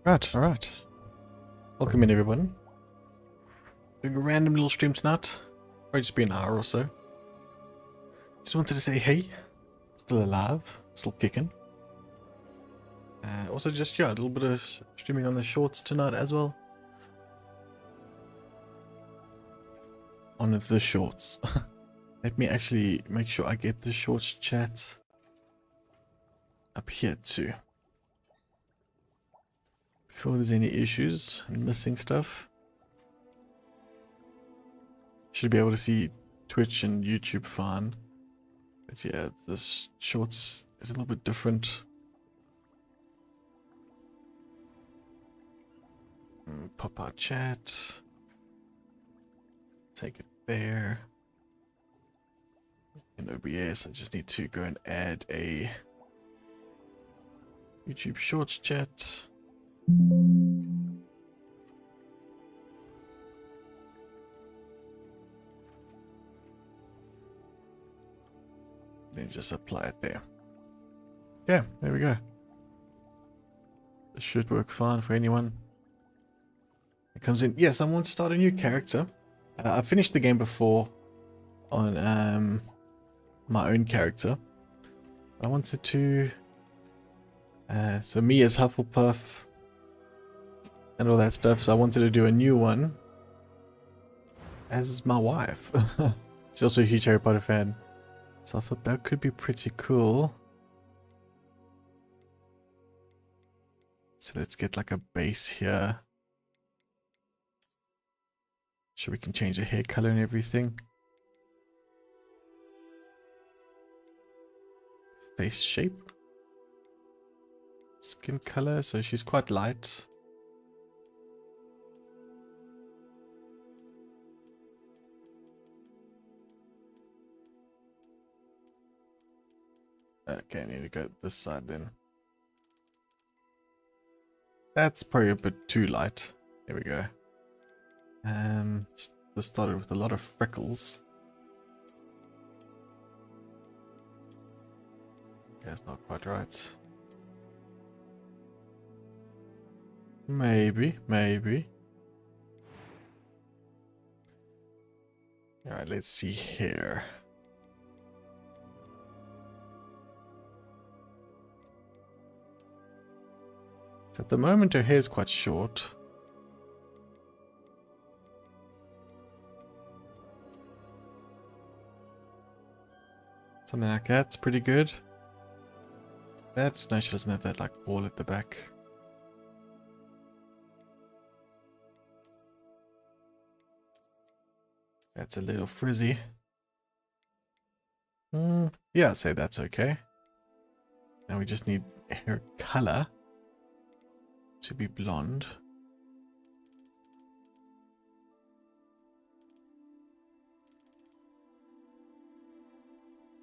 Right, alright. Welcome in everyone. Doing a random little stream tonight. Probably just be an hour or so. Just wanted to say hey. Still alive. Still kicking. Also just, yeah, a little bit of streaming on the shorts tonight as well. On the shorts. Let me actually make sure I get the shorts chat up here too. Before there's any issues and missing stuff. Should be able to see Twitch and YouTube fine. But yeah, this shorts is a little bit different. Pop out chat. Take it there. In OBS, I just need to go and add a YouTube Shorts chat. Then just apply it there. Yeah, there we go. This should work fine for anyone. It comes in. Yes, I want to start a new character. I finished the game before on my own character. I wanted to so me as Hufflepuff and all that stuff, so I wanted to do a new one as my wife. She's also a huge Harry Potter fan, so I thought that could be pretty cool. So let's get like a base here. So we can change the hair color and everything. Face shape. Skin color, so she's quite light. Okay, I need to go this side then. That's probably a bit too light. There we go. This started with a lot of freckles. That's not quite right. Maybe. Alright, let's see here. So at the moment her hair is quite short. Something like that's pretty good. That's no, she doesn't have that like ball at the back. That's a little frizzy. Yeah, I'd say that's okay. Now we just need hair color to be blonde.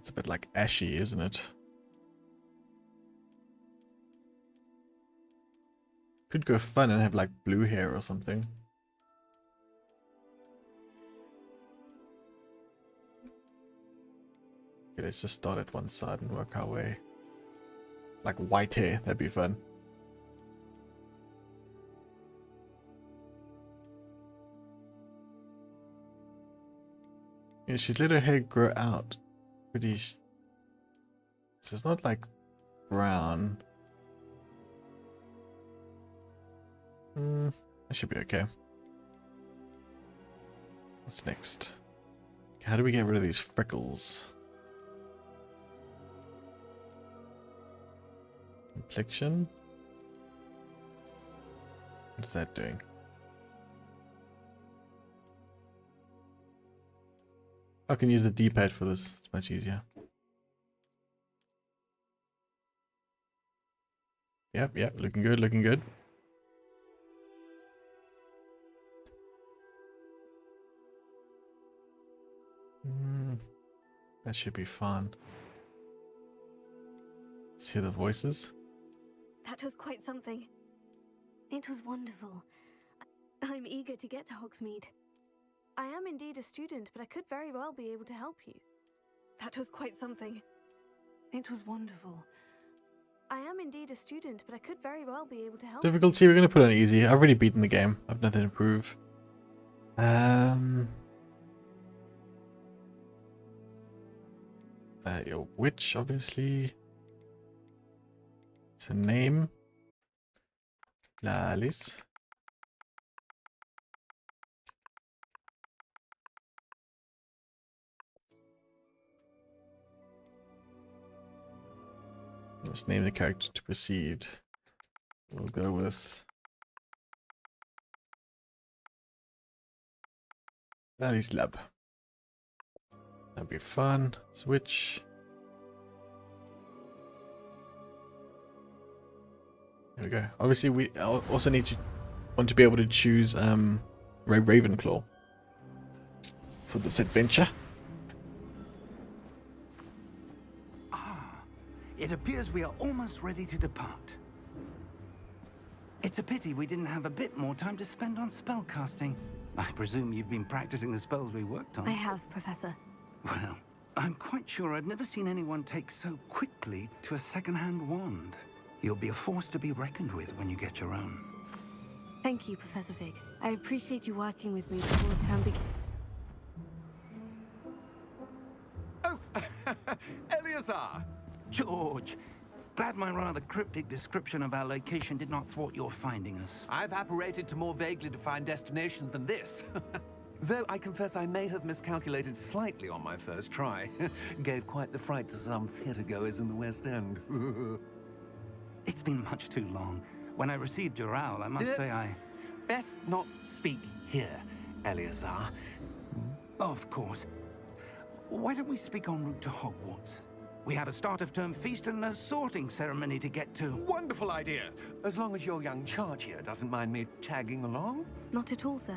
It's a bit like ashy, isn't it? Could go fun and have like blue hair or something. Okay, let's just start at one side and work our way. Like white hair, that'd be fun. Yeah, she's let her hair grow out pretty. So it's not like brown. That should be okay. What's next? How do we get rid of these freckles? Complexion. What's that doing? I can use the D-pad for this. It's much easier. Yep, looking good, looking good. That should be fun. Let's hear the voices. That was quite something. It was wonderful. I'm eager to get to Hogsmeade. I am indeed a student, but I could very well be able to help you. That was quite something. It was wonderful. I am indeed a student, but I could very well be able to help. Difficulty, we're going to put on easy. I've already beaten the game. I've nothing to prove. Your witch, obviously. It's a name. Lalis. Let's name the character to proceed. We'll go with Lalis Lab. That'd be fun. Switch. There we go. Obviously, we also want to be able to choose Ravenclaw for this adventure. It appears we are almost ready to depart. It's a pity we didn't have a bit more time to spend on spellcasting. I presume you've been practicing the spells we worked on. I have, Professor. Well, I'm quite sure I've never seen anyone take so quickly to a second-hand wand. You'll be a force to be reckoned with when you get your own. Thank you, Professor Fig. I appreciate you working with me before the term begins. Oh, Eleazar! George, glad my rather cryptic description of our location did not thwart your finding us. I've apparated to more vaguely defined destinations than this. Though I confess I may have miscalculated slightly on my first try. Gave quite the fright to some theatergoers in the West End. It's been much too long. When I received your owl, I must say I... Best not speak here, Eleazar. Of course. Why don't we speak en route to Hogwarts? We have a start-of-term feast and a sorting ceremony to get to. Wonderful idea! As long as your young charge here doesn't mind me tagging along. Not at all, sir.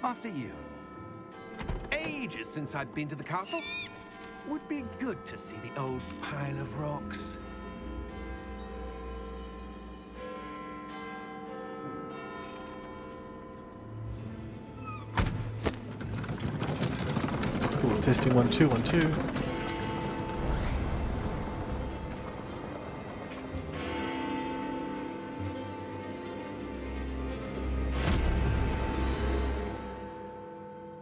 After you. Ages since I'd been to the castle. Would be good to see the old pile of rocks. Cool. Testing 1 2 1 2.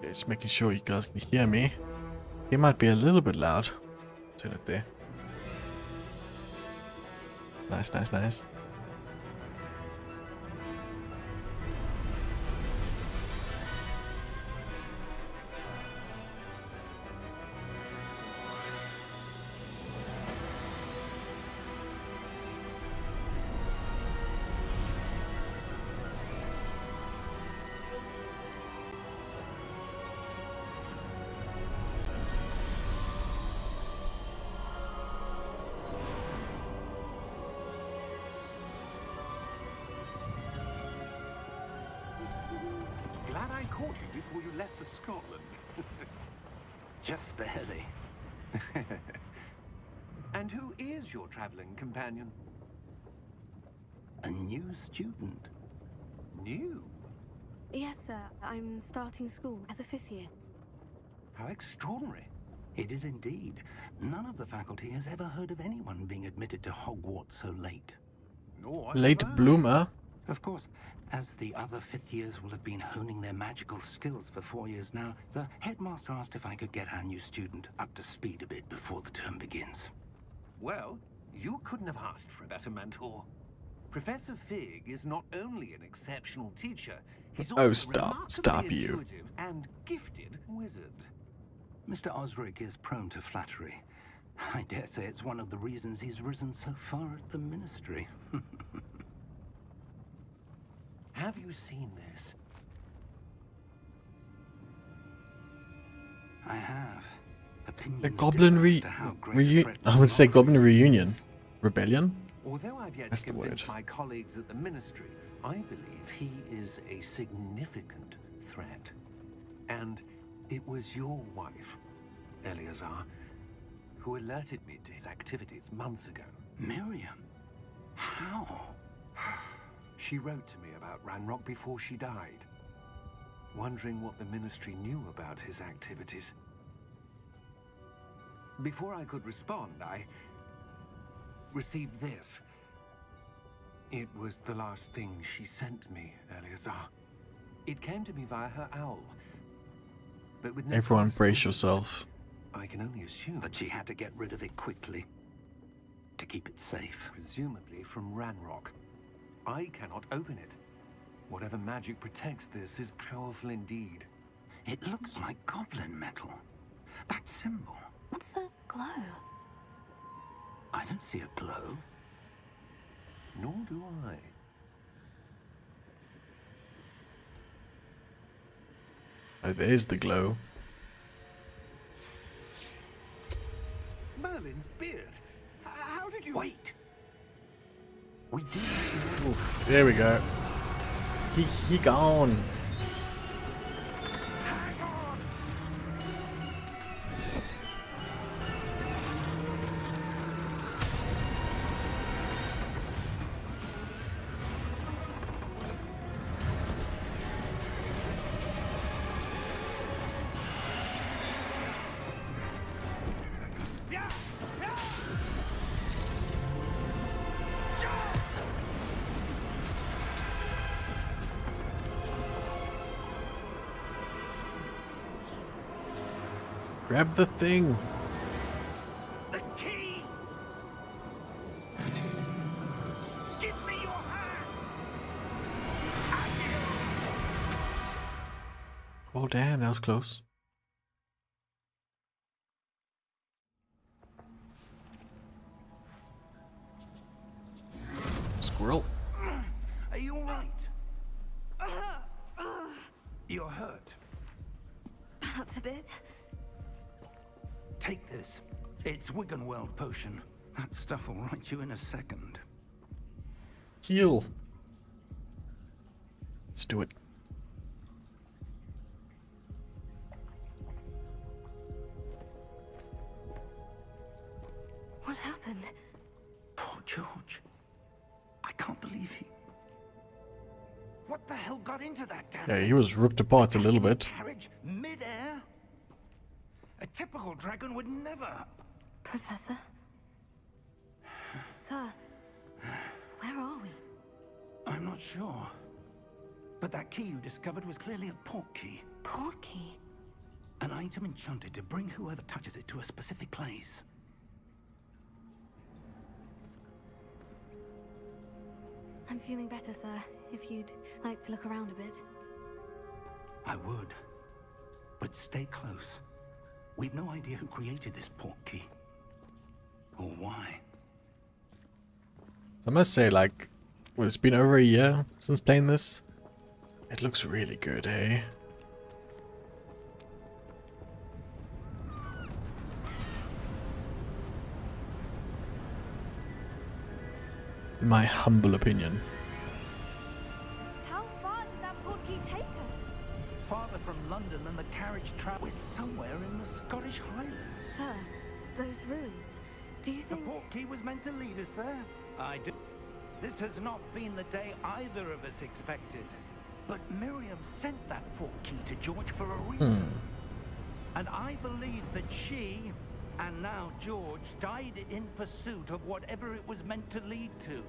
Just making sure you guys can hear me. It might be a little bit loud. Turn it there. Nice, nice, nice. Glad I caught you before you left for Scotland. Just barely. And who is your traveling companion? A new student. New? Yes, sir. I'm starting school as a 5th year. How extraordinary. It is indeed. None of the faculty has ever heard of anyone being admitted to Hogwarts so late. Nor Late have I. bloomer. Of course, as the other 5th years will have been honing their magical skills for 4 years now, the headmaster asked if I could get our new student up to speed a bit before the term begins. Well, you couldn't have asked for a better mentor. Professor Fig is not only an exceptional teacher, he's also a stop remarkably you. intuitive and gifted wizard. Mr. Osric is prone to flattery. I dare say it's one of the reasons he's risen so far at the ministry. Have you seen this? I have. Opinions A goblin differ as to how great a reunion. threat I would say Osric goblin is. reunion. Rebellion? Although I've yet That's to the convince word. my colleagues at the ministry, I believe he is a significant threat. And it was your wife, Eleazar, who alerted me to his activities months ago. Miriam? How? She wrote to me about Ranrock before she died, wondering what the ministry knew about his activities. Before I could respond, received this. It was the last thing she sent me, Eleazar. It came to me via her owl. But with no Everyone brace correspondence, yourself. I can only assume That she had to get rid of it quickly to keep it safe. presumably from Ranrock. I cannot open it. Whatever magic protects this is powerful indeed. It looks like goblin metal. That symbol. What's the glow? I don't see a glow. Nor do I. Oh, there's the glow. Merlin's beard. How did you... Wait. We do. Oof, there we go. He gone. Hang on. Grab the thing. The key. Give me your hand. Oh damn, that was close. Squirrel. Are you all right? You're hurt. Perhaps a bit. Take this. It's Wiggenweld potion. That stuff will right you in a second. Heal. Let's do it. What happened? Poor George. I can't believe he... What the hell got into that damn Yeah, thing? he was ripped apart a little Taking bit. Carriage mid-air? A typical dragon would never... Professor? Sir, where are we? I'm not sure. But that key you discovered was clearly a port key. Port key? An item enchanted to bring whoever touches it to a specific place. I'm feeling better, sir. If you'd like to look around a bit. I would. But stay close. We've no idea who created this port key. Or why. I must say, like, well, it's been over a year since playing this. It looks really good, eh? In my humble opinion. How far did that port key take us? Farther from London than the carriage track. We're somewhere in the Scottish Highlands. Sir, those ruins. Do you The think... port key was meant to lead us there. I do. This has not been the day either of us expected. But Miriam sent that port key to George for a reason. And I believe that she, and now George, died in pursuit of whatever it was meant to lead to.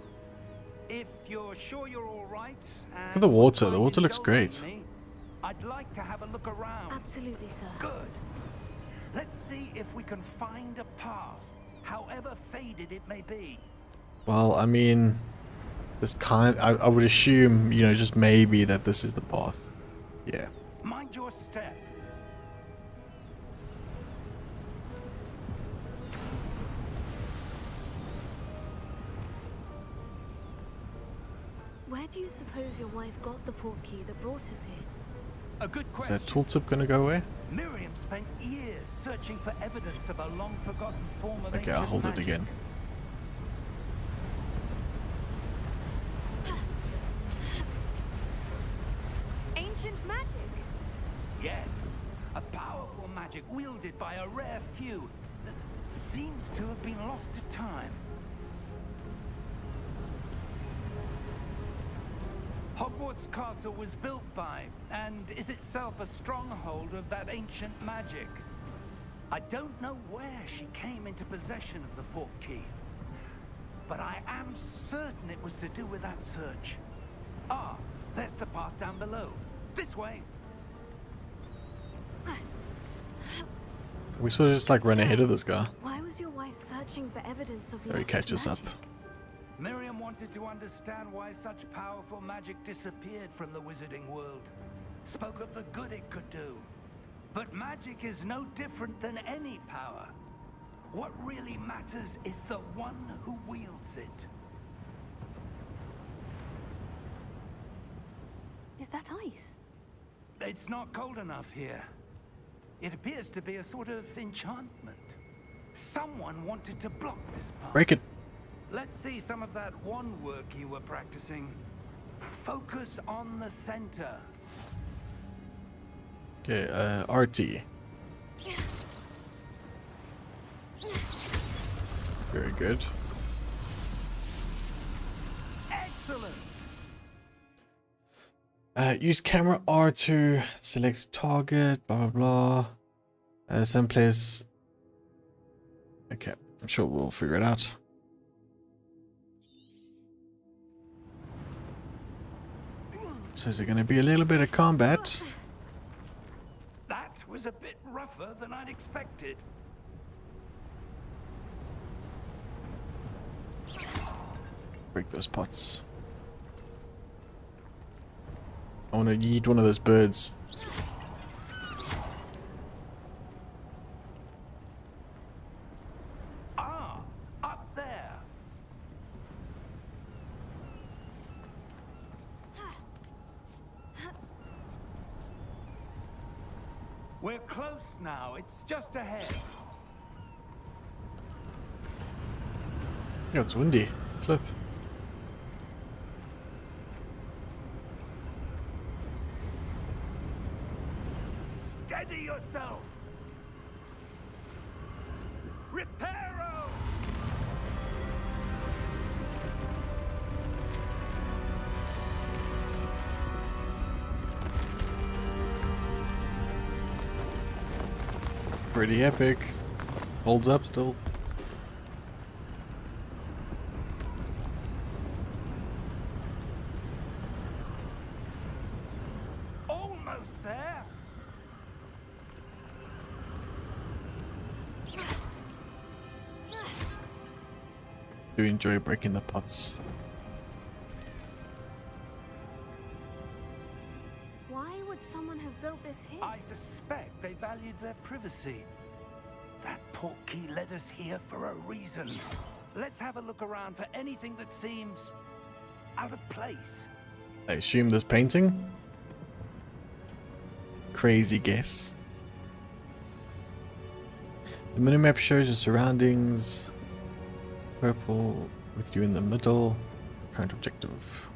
If you're sure you're all right... Look at the water. The water looks great. I'd like to have a look around. Absolutely, sir. Good. Let's see if we can find a path, however faded it may be. Well, I mean, this kind. I would assume, you know, just maybe that this is the path. Yeah. Mind your step. Where do you suppose your wife got the port key that brought us here? A good Is question. that tooltip gonna go away? Miriam spent years searching for evidence of a long-forgotten form of Okay, I'll ancient hold it magic. again. Ancient magic? Yes, a powerful magic wielded by a rare few that seems to have been lost to time. Hogwarts Castle was built by, and is itself a stronghold of that ancient magic. I don't know where she came into possession of the port key, but I am certain it was to do with that search. Ah, there's the path down below. This way. We sort of just like run ahead of this guy. Why was your wife searching for evidence of There he lost catches up. magic? Miriam wanted to understand why such powerful magic disappeared from the wizarding world. Spoke of the good it could do. But magic is no different than any power. What really matters is the one who wields it. Is that ice? It's not cold enough here. It appears to be a sort of enchantment. Someone wanted to block this path. Break it. Let's see some of that one work you were practicing. Focus on the center. Okay, RT. Very good. Excellent. Use camera R to select target, blah blah blah. Some players. Okay, I'm sure we'll figure it out. So is there going to be a little bit of combat? That was a bit rougher than I'd expected. Break those pots. I want to eat one of those birds. Ah, up there. We're close now. It's just ahead. Yeah, it's windy. Flip. Steady yourself. Reparo. Pretty epic. Holds up still. Almost there. Do enjoy breaking the pots. Why would someone have built this here? I suspect they valued their privacy. That portkey led us here for a reason. Let's have a look around for anything that seems out of place. I assume this painting? Crazy guess. The minimap shows your surroundings. Purple with you in the middle. Current objective.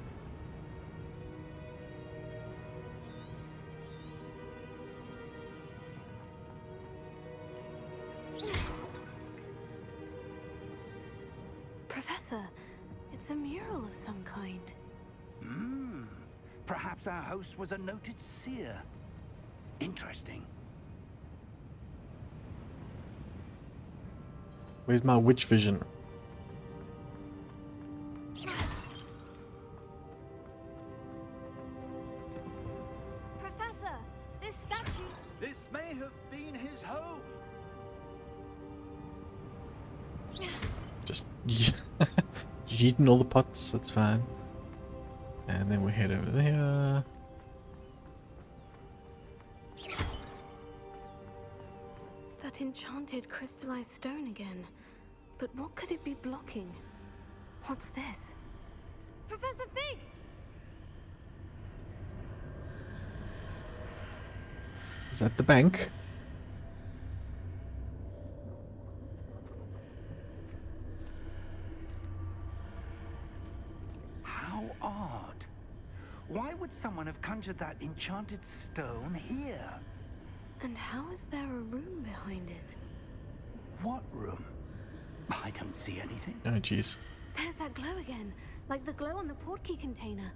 Professor, it's a mural of some kind. Perhaps our host was a noted seer. Interesting. Where's my witch vision? Professor, this statue... This may have been his home. Just yeeting all the pots, that's fine. And then we head over there. That enchanted crystallized stone again. But what could it be blocking? What's this? Professor Fig! Is that the bank? How odd. Why would someone have conjured that enchanted stone here? And how is there a room behind it? What room? I don't see anything. Oh jeez. There's that glow again, like the glow on the portkey container.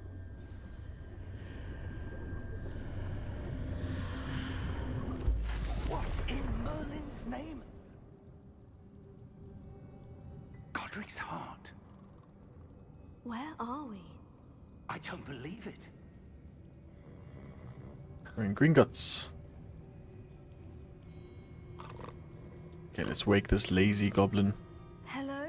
What in Merlin's name? Godric's heart. Where are we? I don't believe it. We're in Gringotts. Okay, let's wake this lazy goblin. Hello?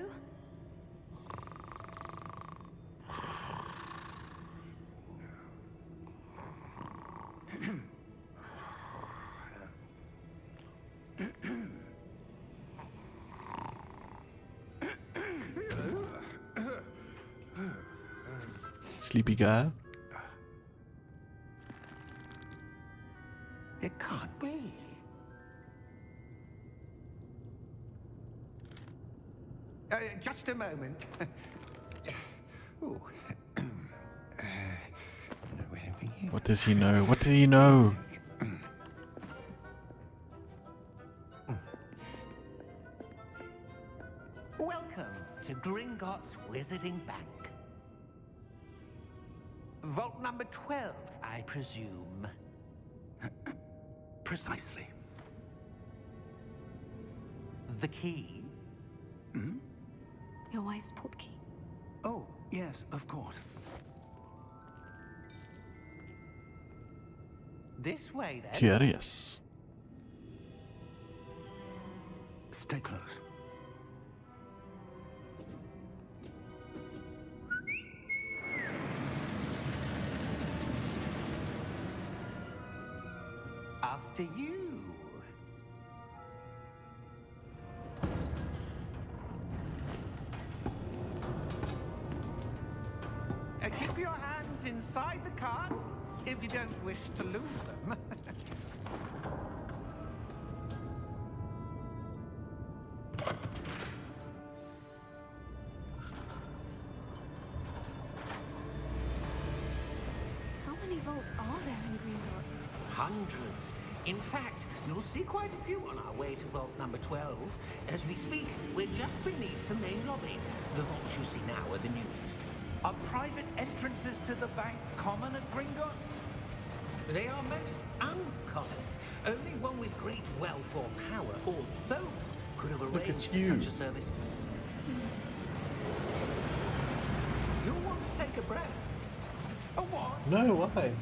Sleepy guy. It can't be. Just a moment. Ooh. What does he know? What does he know? Welcome to Gringotts Wizarding Bank. Vault number 12, I presume. Precisely. The key? Your wife's portkey. Oh, yes, of course. This way, then. Curious. Stay close. After you. Keep your hands inside the cart if you don't wish to lose them. How many vaults are there in Gringotts? Hundreds. In fact, you'll see quite a few on our way to vault number 12. As we speak, we're just beneath the main lobby. The vaults you see now are the newest. Are private entrances to the bank common at Gringotts? They are most uncommon. Only one with great wealth or power, or both, could have Look arranged at for you. such a service. You'll want to take a breath. A what? No, why?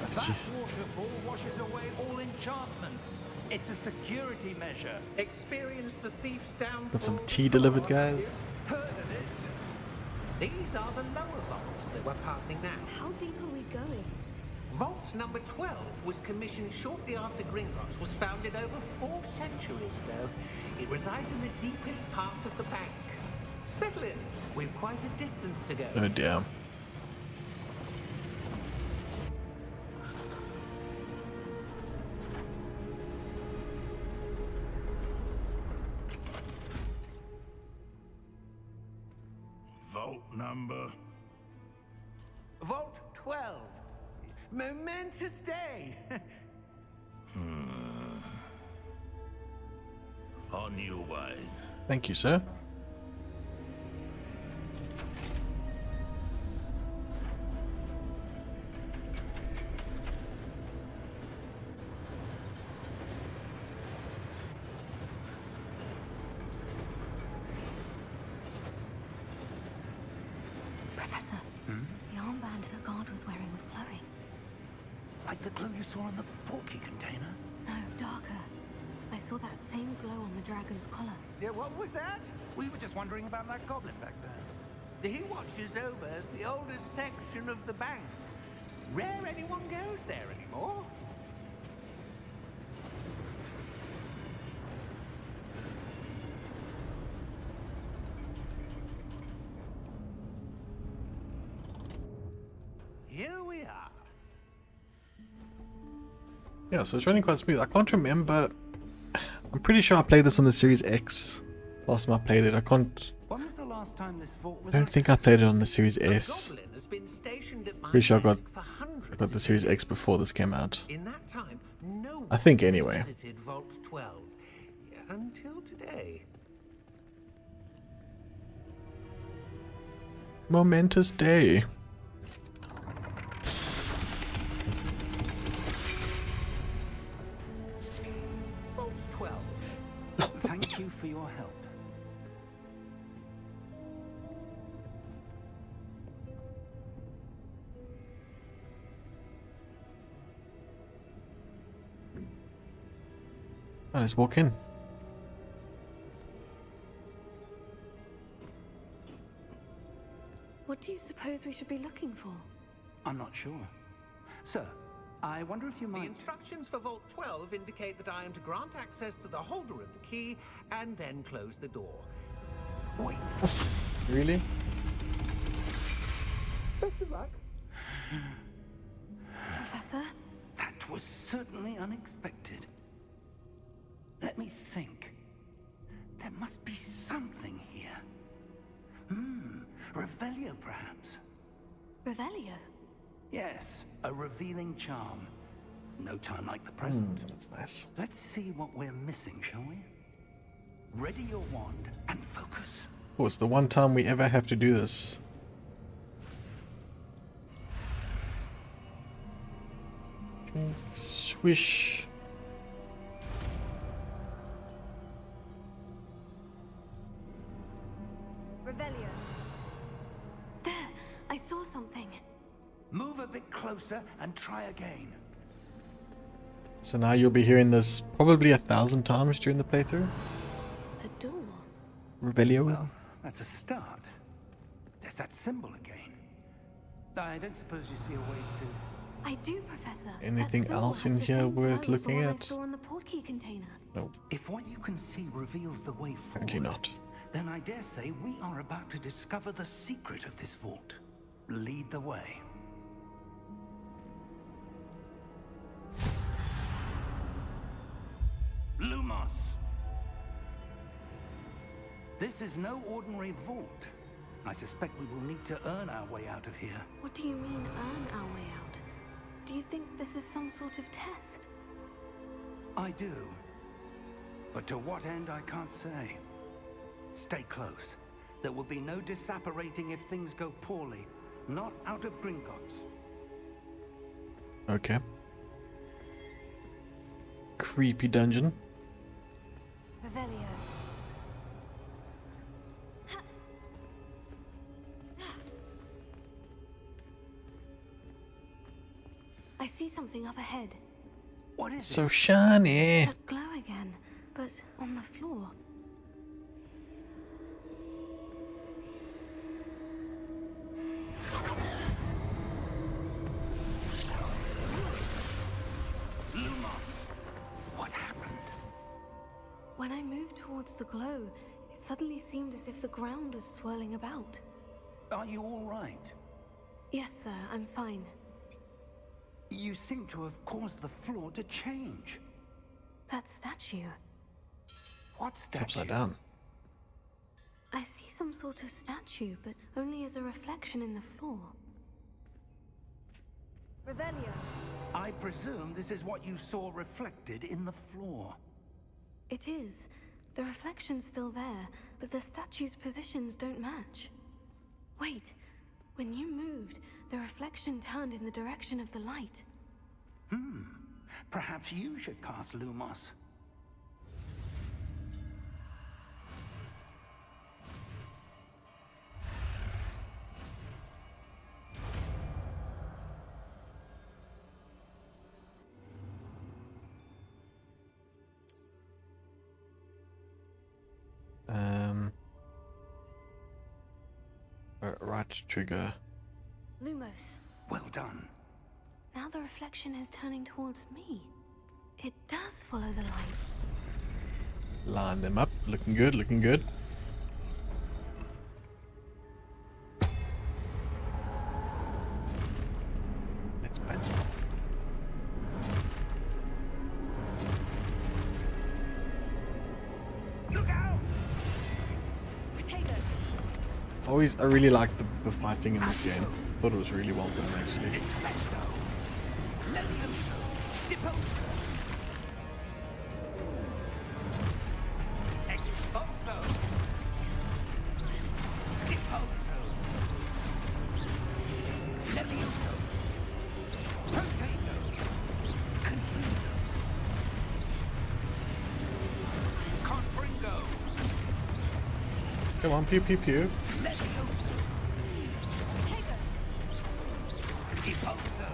That Jeez. waterfall washes away all enchantments. It's a security measure. Experienced the thief's downfall. Got some tea delivered, guys. Heard of it? These are the lower vaults that we're passing now. How deep are we going? Vault number 12 was commissioned shortly after Gringotts was founded over 4 centuries ago. It resides in the deepest part of the bank. Settle in. We've quite a distance to go. Oh dear. Vault number. Vault 12. Momentous day. On your way. Thank you, sir. Professor, the armband that guard was wearing was glowing. Like the glow you saw on the porky container? No, darker. I saw that same glow on the dragon's collar. Yeah, what was that? We were just wondering about that goblin back there. He watches over the oldest section of the bank. Rare anyone goes there anymore. Here we are. Yeah, so it's running quite smooth. I can't remember. I'm pretty sure I played this on the Series X. Last time I played it, I can't. When was the last time this vault was I don't think I played it on the Series A S. goblin has been stationed at my Pretty sure I got desk for hundreds I got the of Series years. X before this came out. In that time, no I think one anyway. has visited Vault 12 until today. Momentous day. Vault 12. Thank you for your help. Oh, let's walk in. What do you suppose we should be looking for? I'm not sure. Sir, I wonder if you The might... instructions for Vault 12 indicate that I am to grant access to the holder of the key and then close the door. Wait. Really? Best of luck. Professor? That was certainly unexpected. Let me think. There must be something here. Revelio, perhaps? Revelio? Yes, a revealing charm. No time like the present. That's nice. Let's see what we're missing, shall we? Ready your wand and focus. Oh, it's the one time we ever have to do this. Okay, swish. Revelio. There! I saw something. Move a bit closer and try again. So now you'll be hearing this probably 1,000 times during the playthrough. A door. Revelio. Well, that's a start. There's that symbol again. I don't suppose you see a way to... I do, Professor. Anything That symbol else has in the here same worth glow as the looking one I at? saw in the portkey container. No, If what you can see reveals the way forward, apparently not. then I dare say we are about to discover the secret of this vault. Lead the way. Lumos! This is no ordinary vault. I suspect we will need to earn our way out of here. What do you mean, earn our way out? Do you think this is some sort of test? I do. But to what end, I can't say. Stay close. There will be no disapparating if things go poorly. Not out of Gringotts. Okay. Creepy dungeon. Revelio. I see something up ahead. What is So it? shiny. That glow again, but on the floor. Lumos! What happened? When I moved towards the glow, it suddenly seemed as if the ground was swirling about. Are you all right? Yes, sir, I'm fine. You seem to have caused the floor to change. That statue. What It's statue? upside down. I see some sort of statue, but only as a reflection in the floor. Revelio. I presume this is what you saw reflected in the floor. It is. The reflection's still there, but the statue's positions don't match. Wait. When you moved, the reflection turned in the direction of the light. Perhaps you should cast Lumos. Right trigger. Lumos. Well done. Now the reflection is turning towards me. It does follow the light. Line them up. Looking good, looking good. Let's pencil. Look out! Potato. I really liked the fighting in this game. Thought it was really well done actually. Defendo! Levioso! Deposo! Expulso! Deposo! Levioso! Protego! Confundo! Confringo! Come on, pew pew pew. Levioso! Potato. Deposo!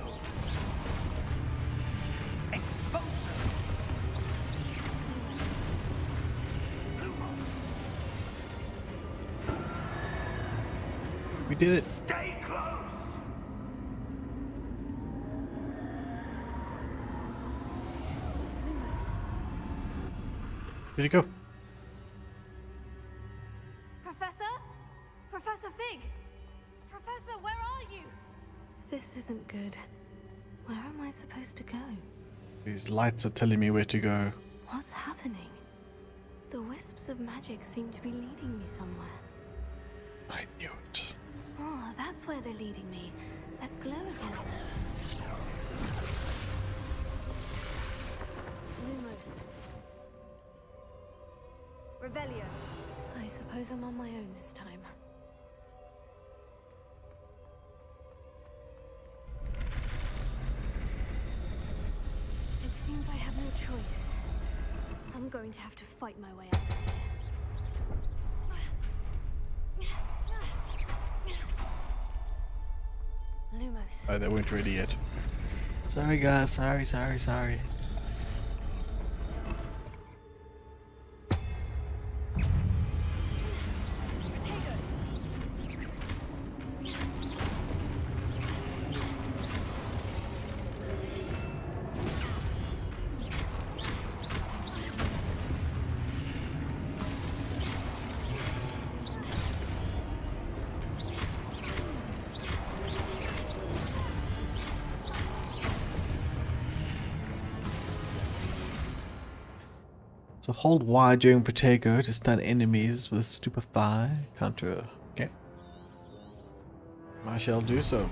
Expulso! We did it. Stay close! Lumos. Where'd it go? Professor? Professor Fig! Professor, where are you? This isn't good. Where am I supposed to go? These lights are telling me where to go. What's happening? The wisps of magic seem to be leading me somewhere. I knew it. Oh, that's where they're leading me. That glow again. Lumos. Revelio. I suppose I'm on my own this time. It seems I have no choice. I'm going to have to fight my way out of here. Lumos. Oh, they weren't ready yet. Sorry, guys. Sorry. So hold Y during Protego to stun enemies with Stupefy counter. Okay. I shall do so.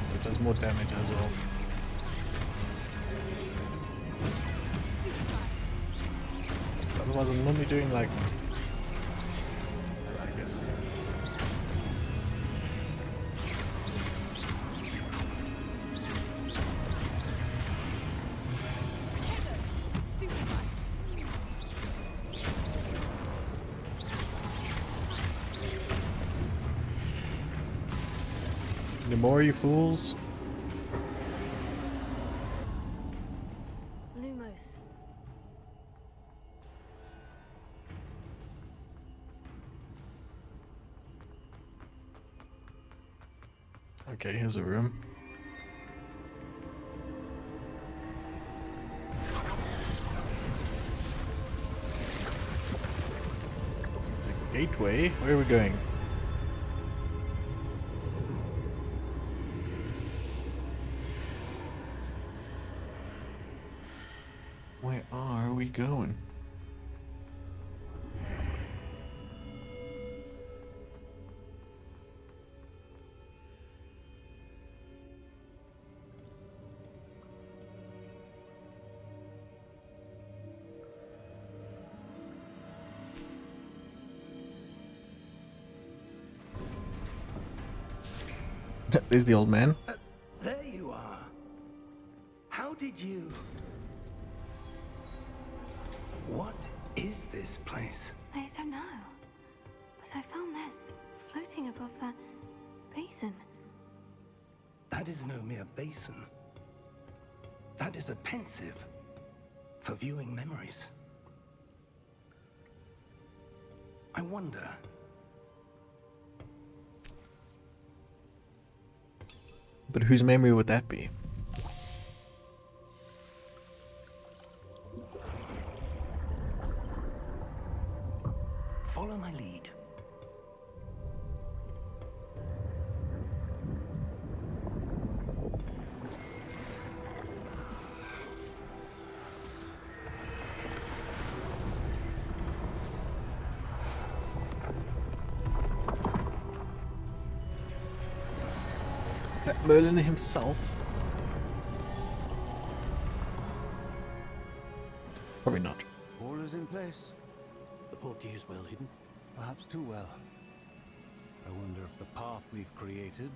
So it does more damage as well. Otherwise, I'm normally doing like, I guess. Any more, you fools? Lumos. Okay, here's a room. It's a gateway. Where are we going? Where are we going? There's the old man. There you are. How did you... What is this place? I don't know. But I found this floating above that basin. That is no mere basin. That is a pensive for viewing memories. I wonder... But whose memory would that be? Follow my lead. Is that Merlin himself? Probably not. All is in place. The portkey is well hidden. Perhaps too well. I wonder if the path we've created...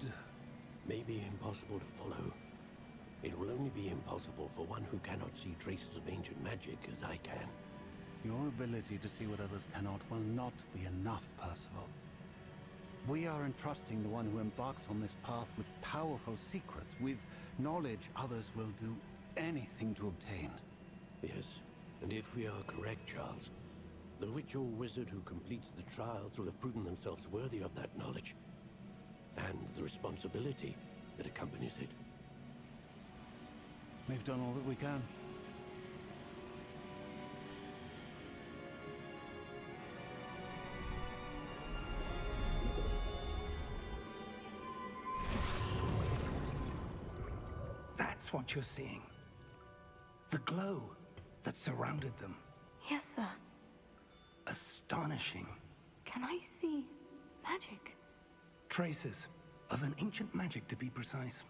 May be impossible to follow. It will only be impossible for one who cannot see traces of ancient magic as I can. Your ability to see what others cannot will not be enough, Percival. We are entrusting the one who embarks on this path with powerful secrets, with knowledge others will do anything to obtain. Yes, and if we are correct, Charles, the witch or wizard who completes the trials will have proven themselves worthy of that knowledge, and the responsibility that accompanies it. We've done all that we can. That's what you're seeing. The glow that surrounded them. Yes, sir. Astonishing. Can I see magic? Traces of an ancient magic, to be precise.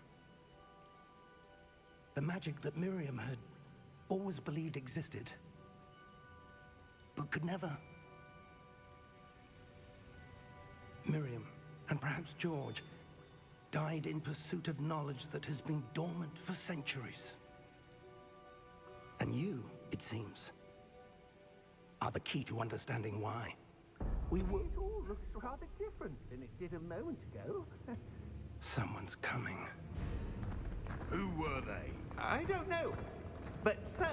The magic that Miriam had always believed existed, but could never. Miriam, and perhaps George, died in pursuit of knowledge that has been dormant for centuries. And you, it seems, are the key to understanding why. It all looks rather different than it did a moment ago. Someone's coming. Who were they? I don't know. But, sir,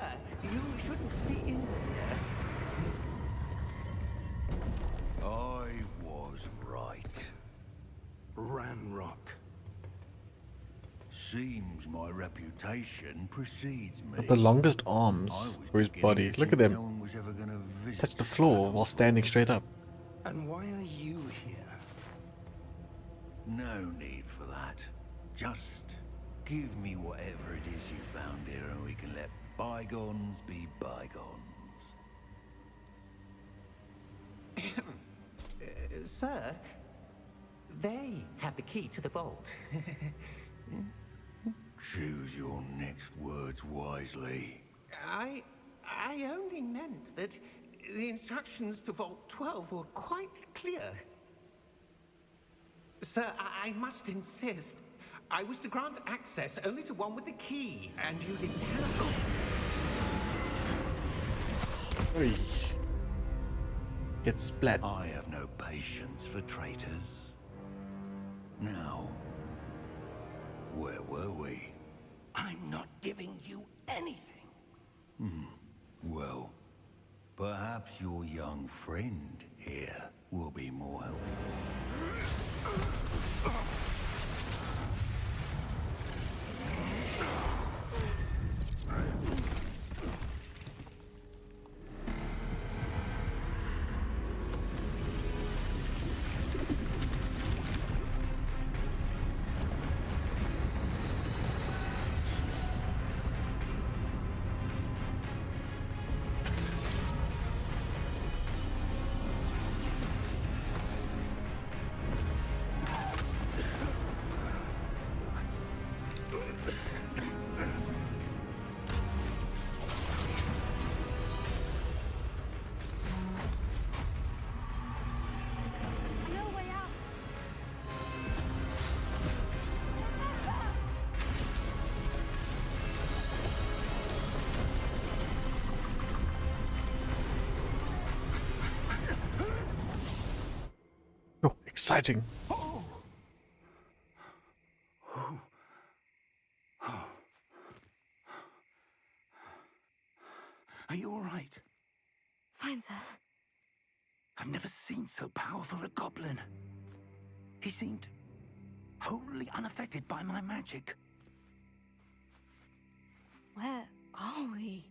you shouldn't be in here. I was right. Ranrock. Seems my reputation precedes me. The longest arms I was for his beginning body. to Look at think them. no one was ever gonna visit Touch the this floor black while standing straight up. And why are you here? No need for that. Just give me whatever it is you found here and we can let bygones be bygones. Sir, they have the key to the vault. Choose your next words wisely. I only meant that the instructions to Vault 12 were quite clear. Sir, I must insist. I was to grant access only to one with the key, and you didn't have it. Oy. Get splat. I have no patience for traitors. Now, where were we? I'm not giving you anything. Well, perhaps your young friend here will be more helpful. I know a way out. Oh, exciting. Are you all right? Fine, sir. I've never seen so powerful a goblin. He seemed wholly unaffected by my magic. Where are we?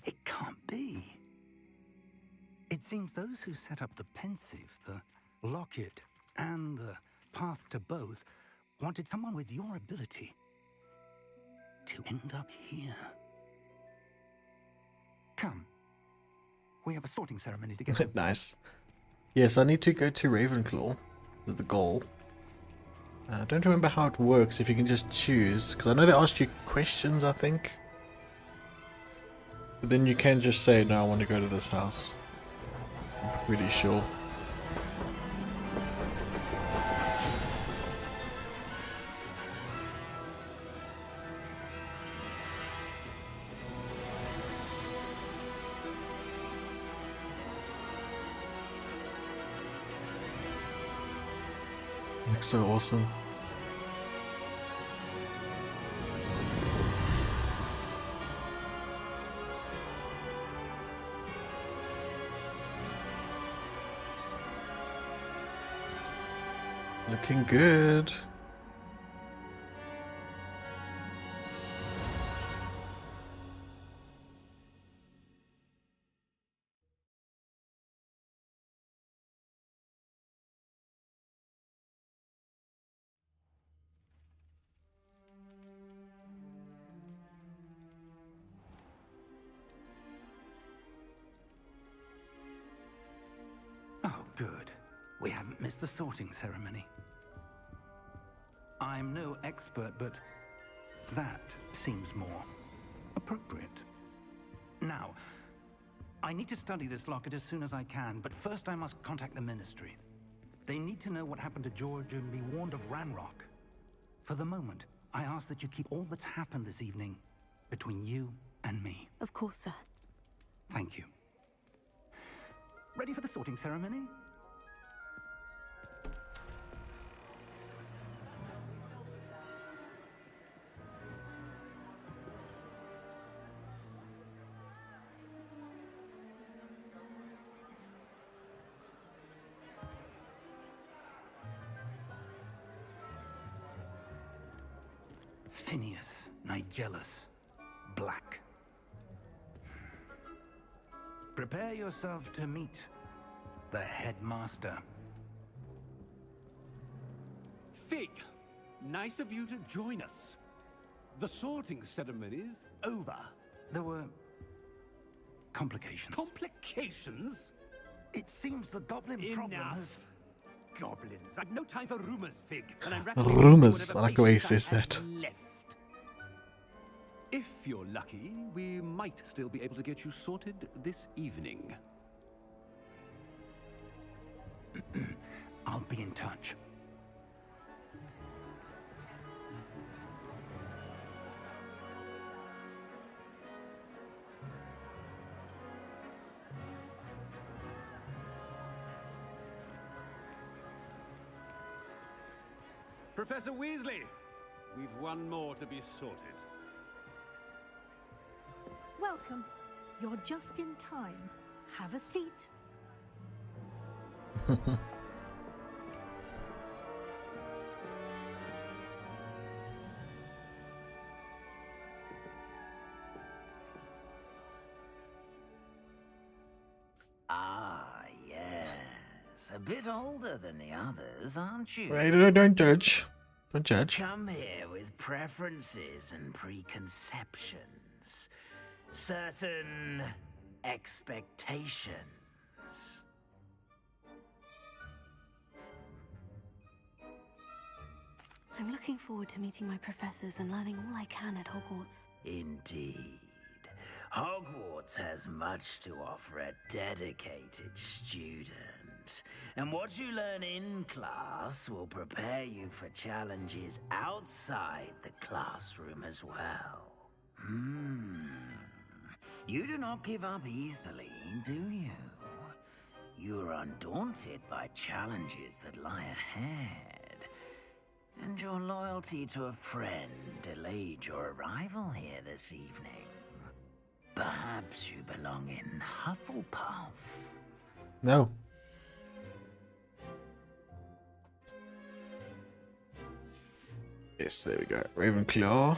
It can't be. It seems those who set up the pensive, the locket, and the path to both wanted someone with your ability to end up here. Come. We have a sorting ceremony to get to. Nice. Yes, I need to go to Ravenclaw. Is the goal. I don't remember how it works, if you can just choose. Because I know they ask you questions, I think. But then you can just say, no, I want to go to this house. I'm pretty sure. Looks so awesome. Looking good. Oh, good. We haven't missed the sorting ceremony. I'm no expert, but that seems more appropriate. Now, I need to study this locket as soon as I can, but first I must contact the Ministry. They need to know what happened to George and be warned of Ranrock. For the moment, I ask that you keep all that's happened this evening between you and me. Of course, sir. Thank you. Ready for the sorting ceremony? Phineas, Nigellus, Black. Prepare yourself to meet the headmaster. Fig, nice of you to join us. The sorting ceremony's over. There were complications. Complications? It seems the goblin problem has... Enough. Goblins. I've no time for rumors, Fig. And I'm Rumors. I like the way he says that. Left. If you're lucky, we might still be able to get you sorted this evening. I'll be in touch. Professor Weasley, we've one more to be sorted. Welcome. You're just in time. Have a seat. Ah, yes. A bit older than the others, aren't you? Right, don't judge. Don't judge. Come here with preferences and preconceptions. Certain expectations. I'm looking forward to meeting my professors and learning all I can at Hogwarts. Indeed. Hogwarts has much to offer a dedicated student. And what you learn in class will prepare you for challenges outside the classroom as well. You do not give up easily, do you? You are undaunted by challenges that lie ahead. And your loyalty to a friend delayed your arrival here this evening. Perhaps you belong in Hufflepuff? No. Yes, there we go. Ravenclaw.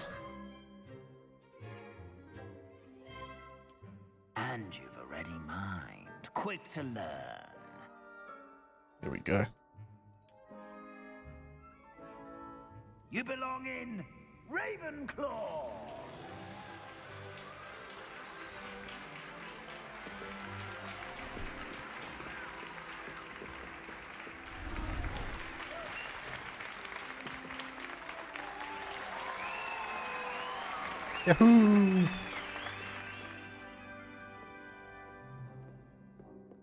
And you've a ready mind, quick to learn. There we go. You belong in Ravenclaw! Yahoo!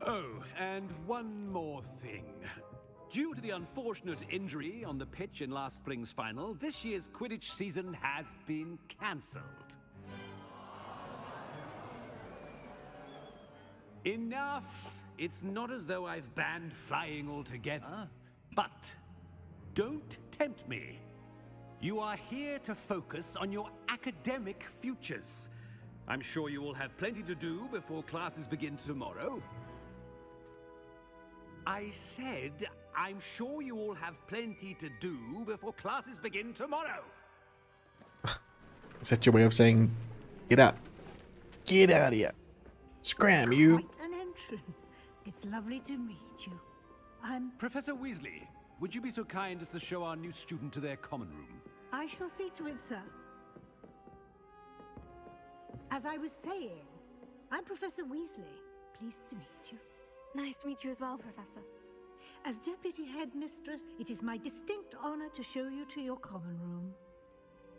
Oh, and one more thing. Due to the unfortunate injury on the pitch in last spring's final, this year's Quidditch season has been cancelled. Enough! It's not as though I've banned flying altogether, but Don't tempt me. You are here to focus on your academic futures. I'm sure you will have plenty to do before classes begin tomorrow. I said, I'm sure you all have plenty to do before classes begin tomorrow. Is that your way of saying, get out? Get out of here. Scram, you. Quite an entrance. It's lovely to meet you. I'm... Professor Weasley, would you be so kind as to show our new student to their common room? I shall see to it, sir. As I was saying, I'm Professor Weasley. Pleased to meet you. Nice to meet you as well, Professor. As Deputy Headmistress, it is my distinct honor to show you to your common room.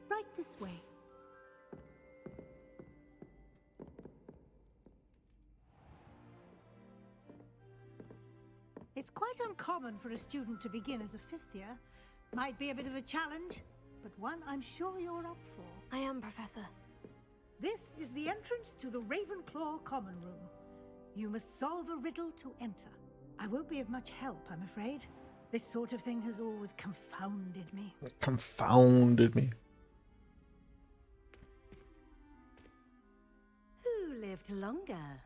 Right this way. It's quite uncommon for a student to begin as a fifth year. Might be a bit of a challenge, but one I'm sure you're up for. I am, Professor. This is the entrance to the Ravenclaw common room. You must solve a riddle to enter. I won't be of much help, I'm afraid. This sort of thing has always confounded me. Confounded me. Who lived longer?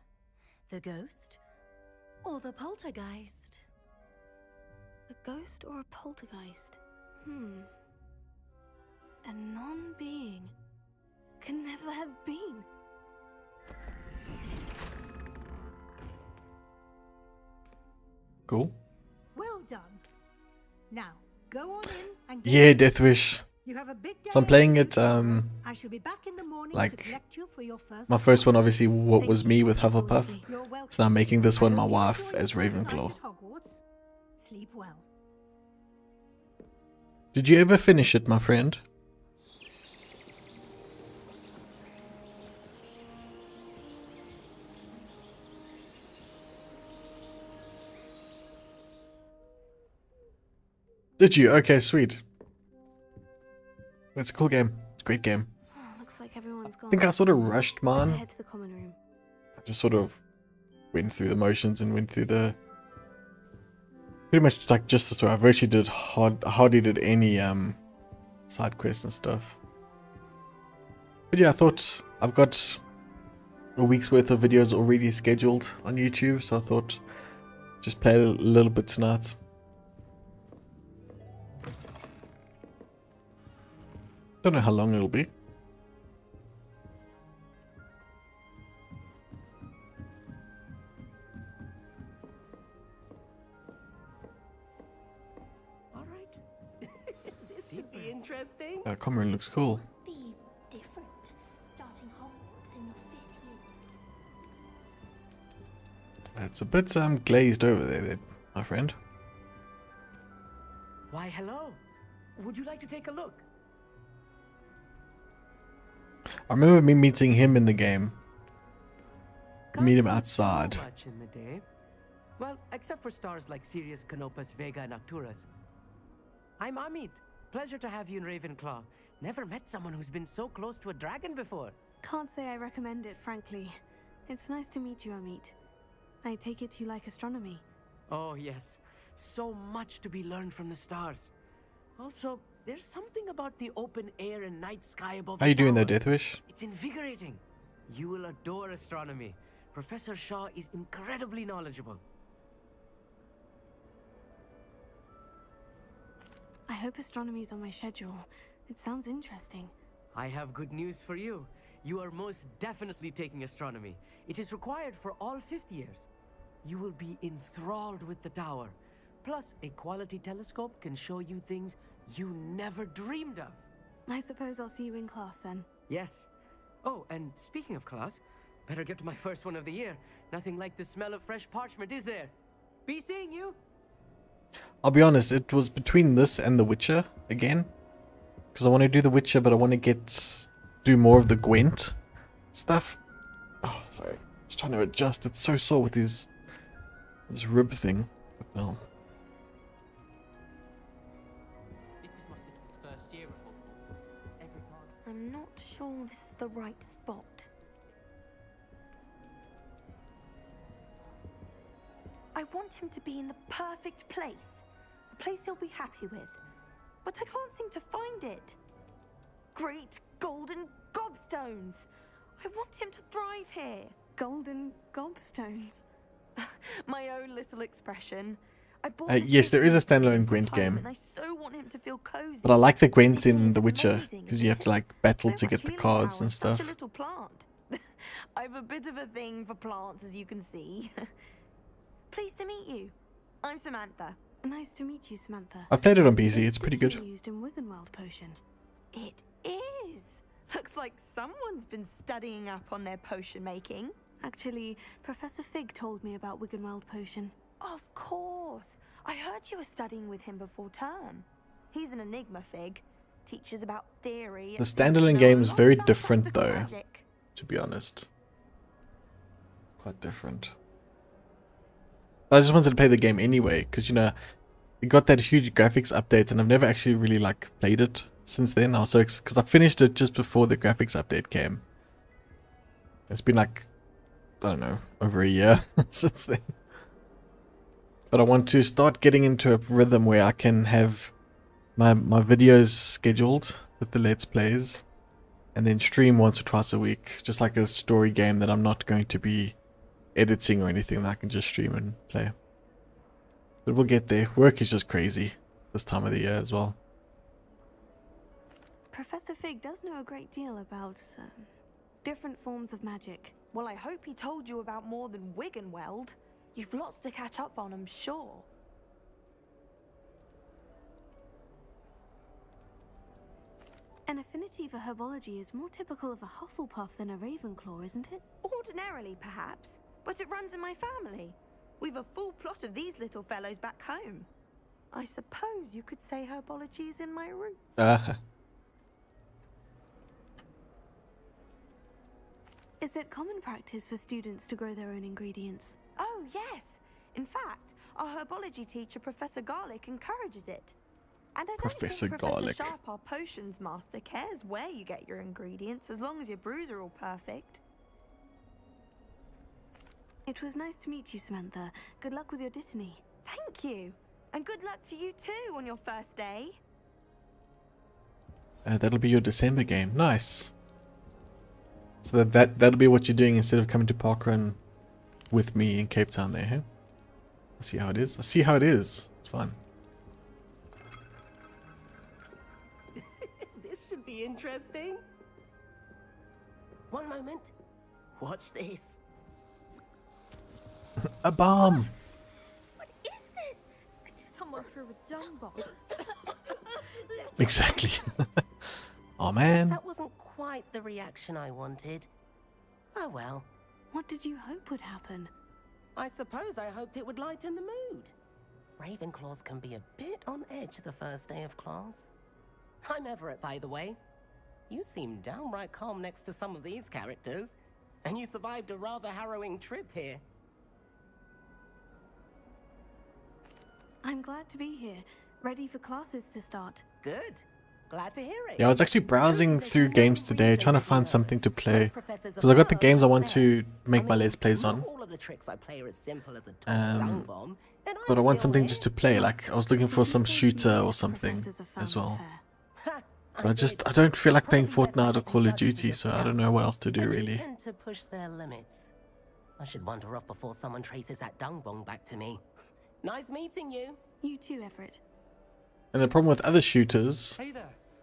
The ghost or the poltergeist? A ghost or a poltergeist? A non-being can never have been. Cool. Well done. Now, go on in and Yeah, Death Wish. You have a big day. So I'm playing it, I shall be back in the morning like, to collect you for your first my first one obviously what was me with Hufflepuff. You're welcome. So now I'm making this one my I hope you wife enjoy as your first night Ravenclaw. at Hogwarts. Sleep well. Did you ever finish it, my friend? Did you? Okay, sweet. It's a cool game. It's a great game. Oh, looks like everyone's gone. I think I sort of rushed Let's mine. head to the common room. I just sort of went through the motions and went through the... Pretty much like just the story. I virtually did hardly did any side quests and stuff. But yeah, I thought I've got a week's worth of videos already scheduled on YouTube, so I thought just play a little bit tonight. Don't know how long it'll be. All right. This should be interesting. Common room looks cool. Must be different, starting Hogwarts in your 5th year. It's a bit glazed over there, my friend. Why, hello. Would you like to take a look? I remember me meeting him in the game. Meet him Can't see outside. too much in the day. Well, except for stars like Sirius, Canopus, Vega, and Arcturus. I'm Amit. Pleasure to have you in Ravenclaw. Never met someone who's been so close to a dragon before. Can't say I recommend it, frankly. It's nice to meet you, Amit. I take it you like astronomy. Oh, yes. So much to be learned from the stars. Also, there's something about the open air and night sky above How you the doing there, tower. Deathwish? It's invigorating. You will adore astronomy. Professor Shaw is incredibly knowledgeable. I hope astronomy's on my schedule. It sounds interesting. I have good news for you. You are most definitely taking astronomy. It is required for all 5th years. You will be enthralled with the tower. Plus, a quality telescope can show you things you never dreamed of. I suppose I'll see you in class then. Yes. Oh, and speaking of class, better get to my first one of the year. Nothing like the smell of fresh parchment, is there? Be seeing you. I'll be honest, it was between this and The Witcher again. Because I want to do The Witcher, but I want to do more of the Gwent stuff. Oh, sorry. Just trying to adjust. It's so sore with this rib thing. But no. This is my sister's first year at Hogwarts. Every time. I'm not sure this is the right spot. I want him to be in the perfect place. A place he'll be happy with. but I can't seem to find it. Great golden gobstones! I want him to thrive here. Golden gobstones. My own little expression. I bought this Yes, there is a recently standalone from Gwent home, game. and I so want him to feel cozy. But I like the Gwent This in is The Witcher, amazing, because isn't you have to it? like battle So to get much the healing cards power and in such a stuff. little plant. I have a bit of a thing for plants, as you can see. Pleased to meet you. I'm Samantha. Nice to meet you, Samantha. I've played it on PC, Is it's pretty good. stitching used in Wiggenweld potion? It is. Looks like someone's been studying up on their potion making. Actually, Professor Fig told me about Wiggenweld potion. Of course. I heard you were studying with him before term. He's an enigma, Fig. Teaches about theory. The and seems to standalone know game a is lot very about different practical though, magic. to be honest. Quite different. I just wanted to play the game anyway, because you know, it got that huge graphics update and I've never actually really like played it since then. Also, because I finished it just before the graphics update came. It's been like, I don't know, over a year since then. But I want to start getting into a rhythm where I can have my videos scheduled with the Let's Plays and then stream once or twice a week. Just like a story game that I'm not going to be editing or anything, that I can just stream and play. But we'll get there. Work is just crazy this time of the year as well. Professor Fig does know a great deal about different forms of magic. Well, I hope he told you about more than Wiggenweld. You've lots to catch up on, I'm sure. An affinity for herbology is more typical of a Hufflepuff than a Ravenclaw, isn't it? Ordinarily, perhaps, but it runs in my family. We've a full plot of these little fellows back home. I suppose you could say herbology is in my roots. Is it common practice for students to grow their own ingredients? Oh, yes. In fact, our herbology teacher, Professor Garlick, encourages it. And I don't Professor think Professor Garlick. Sharp, our potions master, cares where you get your ingredients as long as your brews are all perfect. It was nice to meet you, Samantha. Good luck with your dittany. Thank you. And good luck to you too on your first day. That'll be your December game. Nice. So that'll be what you're doing instead of coming to parkrun with me in Cape Town there, huh? I see how it is. I see how it is. It's fun. This should be interesting. One moment. Watch this. A bomb! What is this? Someone threw a dung bomb. Exactly. Oh man. That wasn't quite the reaction I wanted. Oh well. What did you hope would happen? I suppose I hoped it would lighten the mood. Ravenclaws can be a bit on edge the first day of class. I'm Everett, by the way. You seem downright calm next to some of these characters, and you survived a rather harrowing trip here. I'm glad to be here, ready for classes to start. Good. Glad to hear it. Yeah, I was actually browsing through games today, trying to find something to play. Because I got the games I want to make my Let's Plays on. But I want something just to play, like I was looking for some shooter or something as well. But I don't feel like playing Fortnite or Call of Duty, so I don't know what else to do really. Tend to push their limits. I should wander off before someone traces that dung bong back to me. Nice meeting you. You too, Everett. And the problem with other shooters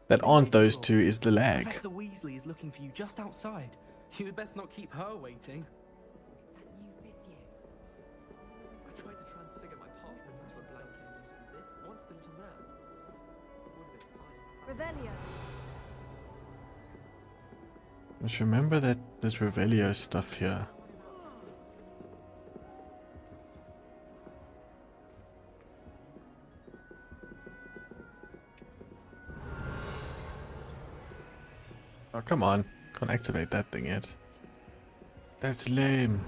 that aren't those two is the lag. Professor Weasley is looking for you just outside. You had best not keep her waiting. It's that new 5th year. I tried to transfigure my parchment into a blanket. I want to little now. Revelio. Just remember that there's Revelio stuff here. Oh, come on. Can't activate that thing yet. That's lame.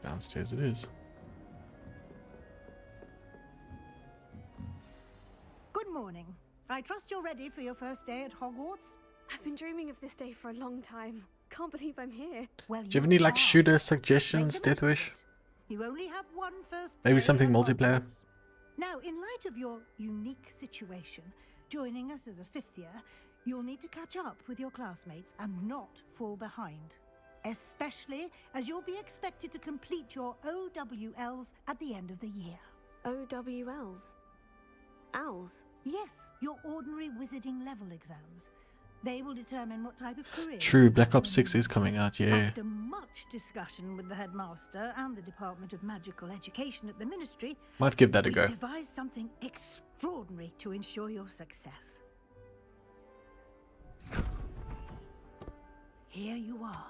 Downstairs it is. Good morning. I trust you're ready for your first day at Hogwarts? I've been dreaming of this day for a long time. Can't believe I'm here. Well, Do you have any like shooter suggestions, Deathwish? You only have one first Maybe day something at multiplayer. Hogwarts. Now, in light of your unique situation, joining us as a 5th year, you'll need to catch up with your classmates and not fall behind. Especially as you'll be expected to complete your OWLs at the end of the year. OWLs? Owls? Yes, your ordinary wizarding level exams. They will determine what type of career. True, Black Ops 6 is coming out, yeah. After much discussion with the headmaster and the Department of Magical Education at the Ministry, Might give that a go. we devised something extraordinary to ensure your success. Here you are.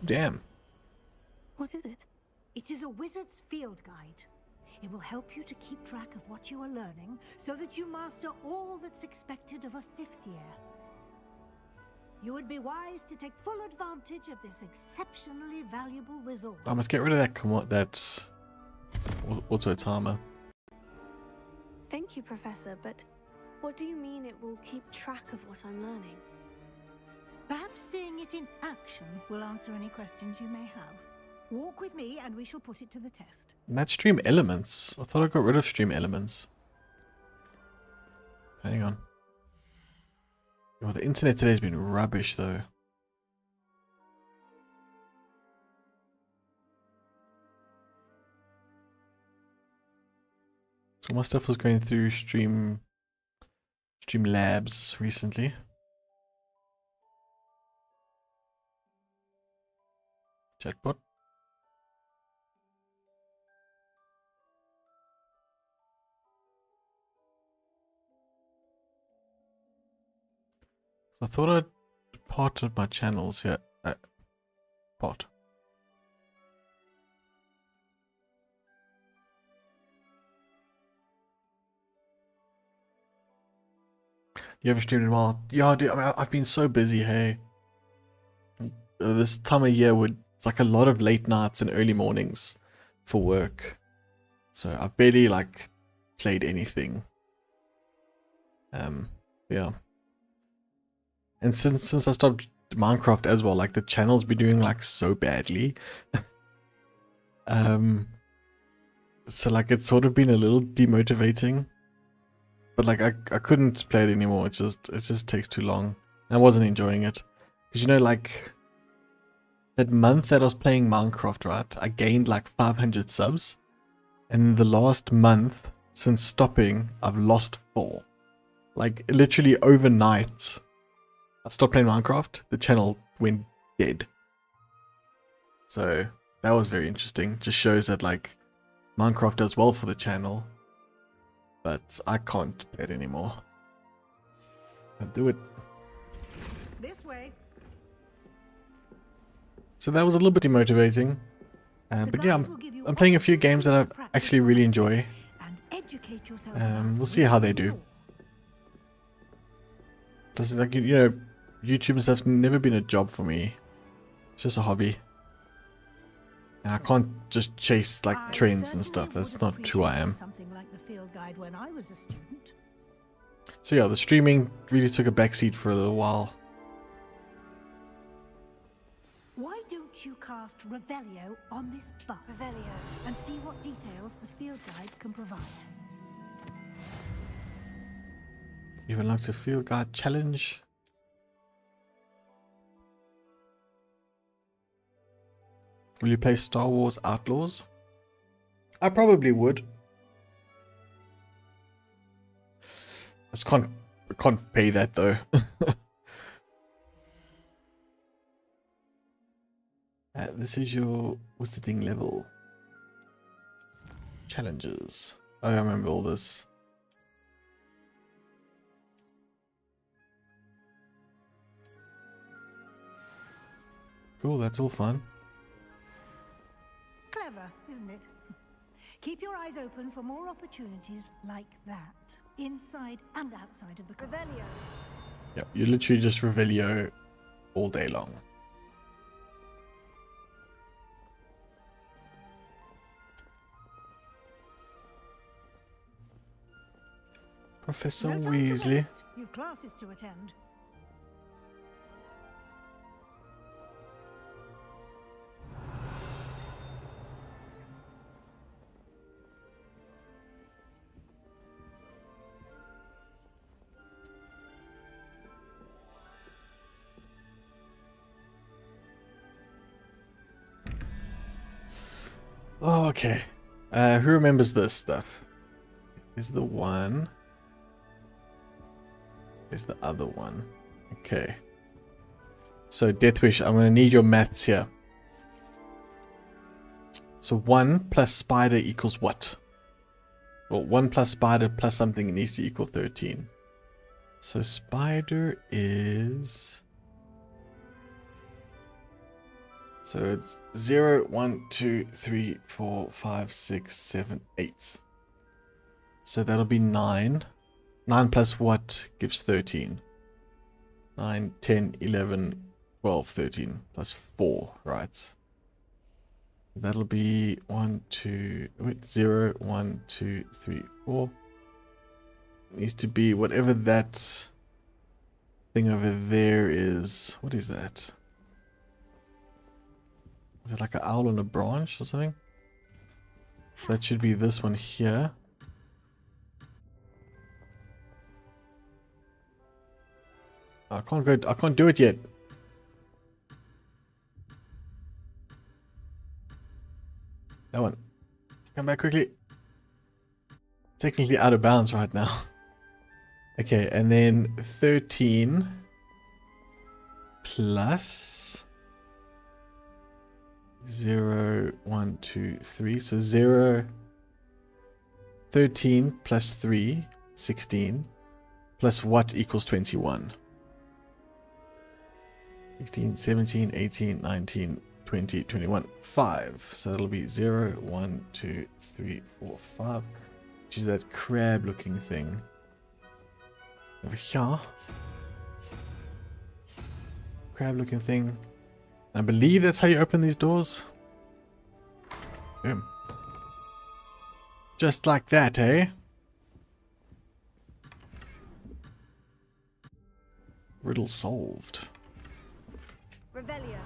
Damn. What is it? It is a wizard's field guide. It will help you to keep track of what you are learning so that you master all that's expected of a 5th year. You would be wise to take full advantage of this exceptionally valuable resource. I must get rid of that auto timer. Thank you, Professor, but what do you mean it will keep track of what I'm learning? Perhaps seeing it in action will answer any questions you may have. Walk with me and we shall put it to the test. That's stream elements. I thought I got rid of stream elements. Hang on. Oh, the internet today has been rubbish though. So my stuff was going through Stream Labs recently. Chatbot. I thought I'd parted my channels here. Pot. You haven't streamed in a while? Yeah, dude. I mean, I've been so busy. Hey, this time of year it's like a lot of late nights and early mornings for work, so I've barely like played anything. Yeah. And since I stopped Minecraft as well, like the channel's been doing like so badly. So like it's sort of been a little demotivating. But like I couldn't play it anymore. It just takes too long. I wasn't enjoying it. Because you know, like that month that I was playing Minecraft, right? I gained like 500 subs. And in the last month since stopping, I've lost 4. Like literally overnight. I stopped playing Minecraft, the channel went dead. So that was very interesting. Just shows that like Minecraft does well for the channel, but I can't play it anymore. Can't do it. This way. So that was a little bit demotivating. But yeah, I'm playing a few games that I actually really enjoy. We'll see how they do. Does it, like, you know, YouTube and stuff's never been a job for me. It's just a hobby. And I can't just chase like trends and stuff. That's not who I am. Something like the field guide when I was a student. So yeah, the streaming really took a backseat for a little while. Why don't you cast Revelio on this bus? Revelio. And see what details the field guide can provide. You've unlocked a field guide challenge. Will you play Star Wars Outlaws? I probably would. I can't pay that though. This is your wizarding level. Challenges. Oh, I remember all this. Cool, that's all fun. Clever, isn't it? Keep your eyes open for more opportunities like that, inside and outside of the castle. Revelio. Yeah, you literally just Revelio all day long. Professor No time to Weasley. rest. You've classes to attend. Oh, okay. Who remembers this stuff? Is the one. Is the other one. Okay. So, Deathwish, I'm going to need your maths here. So, 1 plus spider equals what? Well, 1 plus spider plus something needs to equal 13. So, spider is... So it's 0, 1, 2, 3, 4, 5, 6, 7, 8. So that'll be 9. 9 plus what gives 13? 9, 10, 11, 12, 13 plus 4, right? That'll be 1, 2, wait, 0, 1, 2, 3, 4. It needs to be whatever that thing over there is. What is that? Is it like an owl on a branch or something? So that should be this one here. I can't do it yet. That one. Come back quickly. Technically out of bounds right now. Okay, and then 13 plus 0, 1, 2, 3. So 0, 13 plus 3, 16. Plus what equals 21? 16, 17, 18, 19, 20, 21, 5. So that'll be 0, 1, 2, 3, 4, 5. Which is that crab looking thing. Over here. Crab looking thing. I believe that's how you open these doors. Boom. Just like that, eh? Riddle solved. Revelio.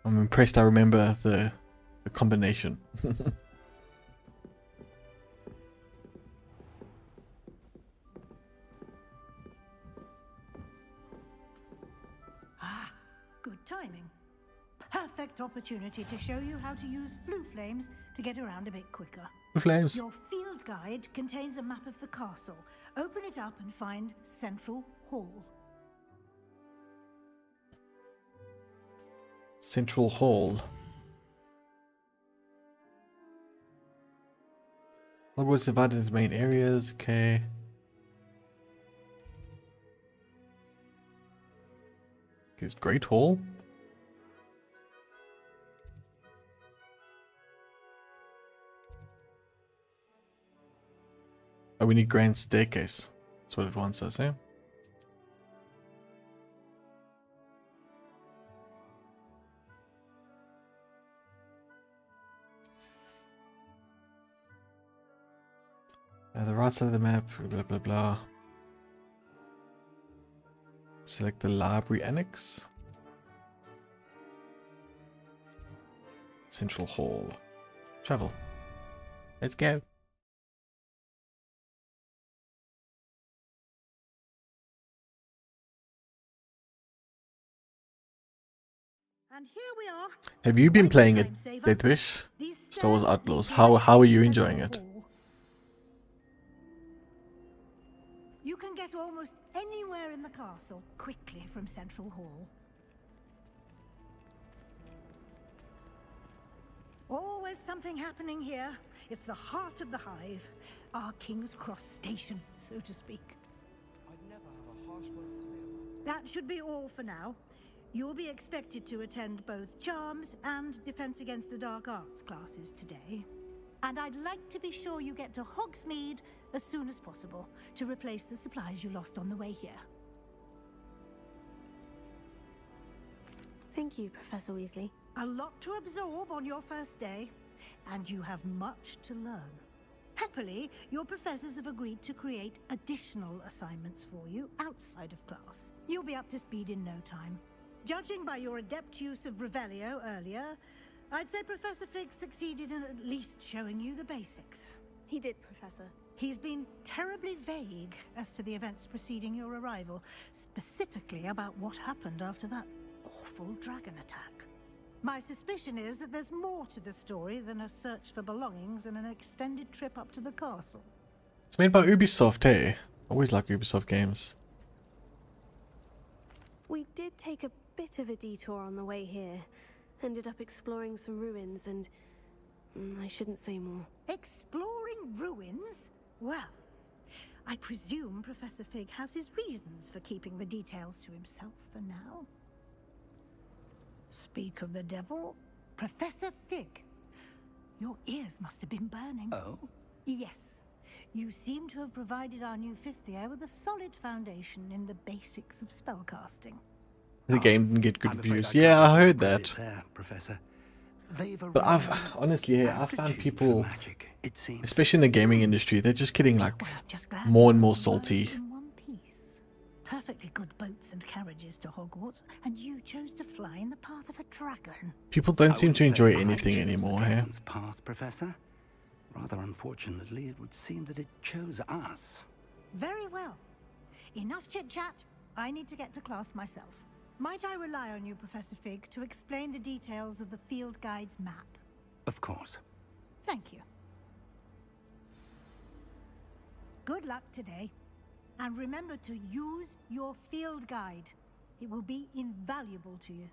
I'm impressed I remember the combination. Good timing. Perfect opportunity to show you how to use flue flames to get around a bit quicker. Flue flames. Your field guide contains a map of the castle. Open it up and find Central Hall. Central Hall. What was divided into main areas? Okay. It's Great Hall. Oh, we need Grand Staircase. That's what it wants us, eh? The right side of the map, blah blah blah. Select the library annex. Central Hall. Travel. Let's go. And here we are. Have you been playing it, Time saver. Deathwish? These Star Wars stairs Outlaws. lead How are you directly to enjoying it? Central Hall. You can get almost anywhere in the castle quickly from Central Hall. Always something happening here. It's the heart of the hive. Our King's Cross station, so to speak. I'd never have a harsh word to say about That should be all for now. You'll be expected to attend both Charms and Defense Against the Dark Arts classes today. And I'd like to be sure you get to Hogsmeade as soon as possible to replace the supplies you lost on the way here. Thank you, Professor Weasley. A lot to absorb on your first day. and you have much to learn. Happily, your professors have agreed to create additional assignments for you outside of class. You'll be up to speed in no time. Judging by your adept use of Revelio earlier, I'd say Professor Fig succeeded in at least showing you the basics. He did, Professor. He's been terribly vague as to the events preceding your arrival, specifically about what happened after that awful dragon attack. My suspicion is that there's more to the story than a search for belongings and an extended trip up to the castle. It's made by Ubisoft, eh? Always like Ubisoft games. We did take a bit of a detour on the way here. Ended up exploring some ruins and... I shouldn't say more. Exploring ruins? Well, I presume Professor Fig has his reasons for keeping the details to himself for now. Speak of the devil, Professor Fig. Your ears must have been burning. Oh? Yes. You seem to have provided our new fifth year with a solid foundation in the basics of spellcasting. The game didn't get good reviews. Yeah, I heard that. There, Professor. But I've honestly, I found people, especially in the gaming industry, they're just getting like more and more salty. Perfectly good boats and carriages to Hogwarts, and you chose to fly in the path of a dragon. People don't seem to enjoy anything anymore here. Path, Professor. Rather unfortunately, it would seem that it chose us. Very well. Enough chit-chat. I need to get to class myself. Might I rely on you, Professor Fig, to explain the details of the field guide's map? Of course. Thank you. Good luck today. And remember to use your field guide. It will be invaluable to you.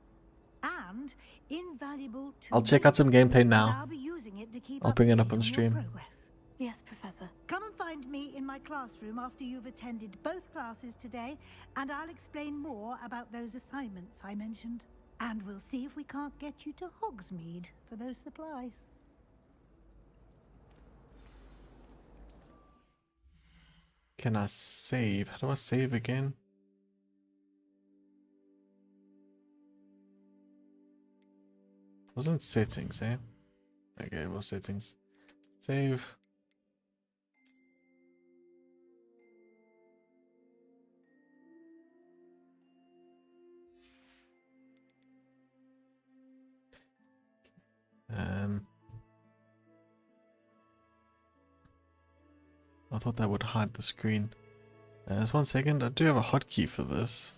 And invaluable to I'll check out some gameplay now. I'll be using it to keep I'll bring it up on stream. progress. Yes, Professor. Come and find me in my classroom after you've attended both classes today, and I'll explain more about those assignments I mentioned. And we'll see if we can't get you to Hogsmeade for those supplies. Can I save? How do I save again? Wasn't settings, eh? Okay, well, settings. Save. I thought that would hide the screen. Just 1 second, I do have a hotkey for this.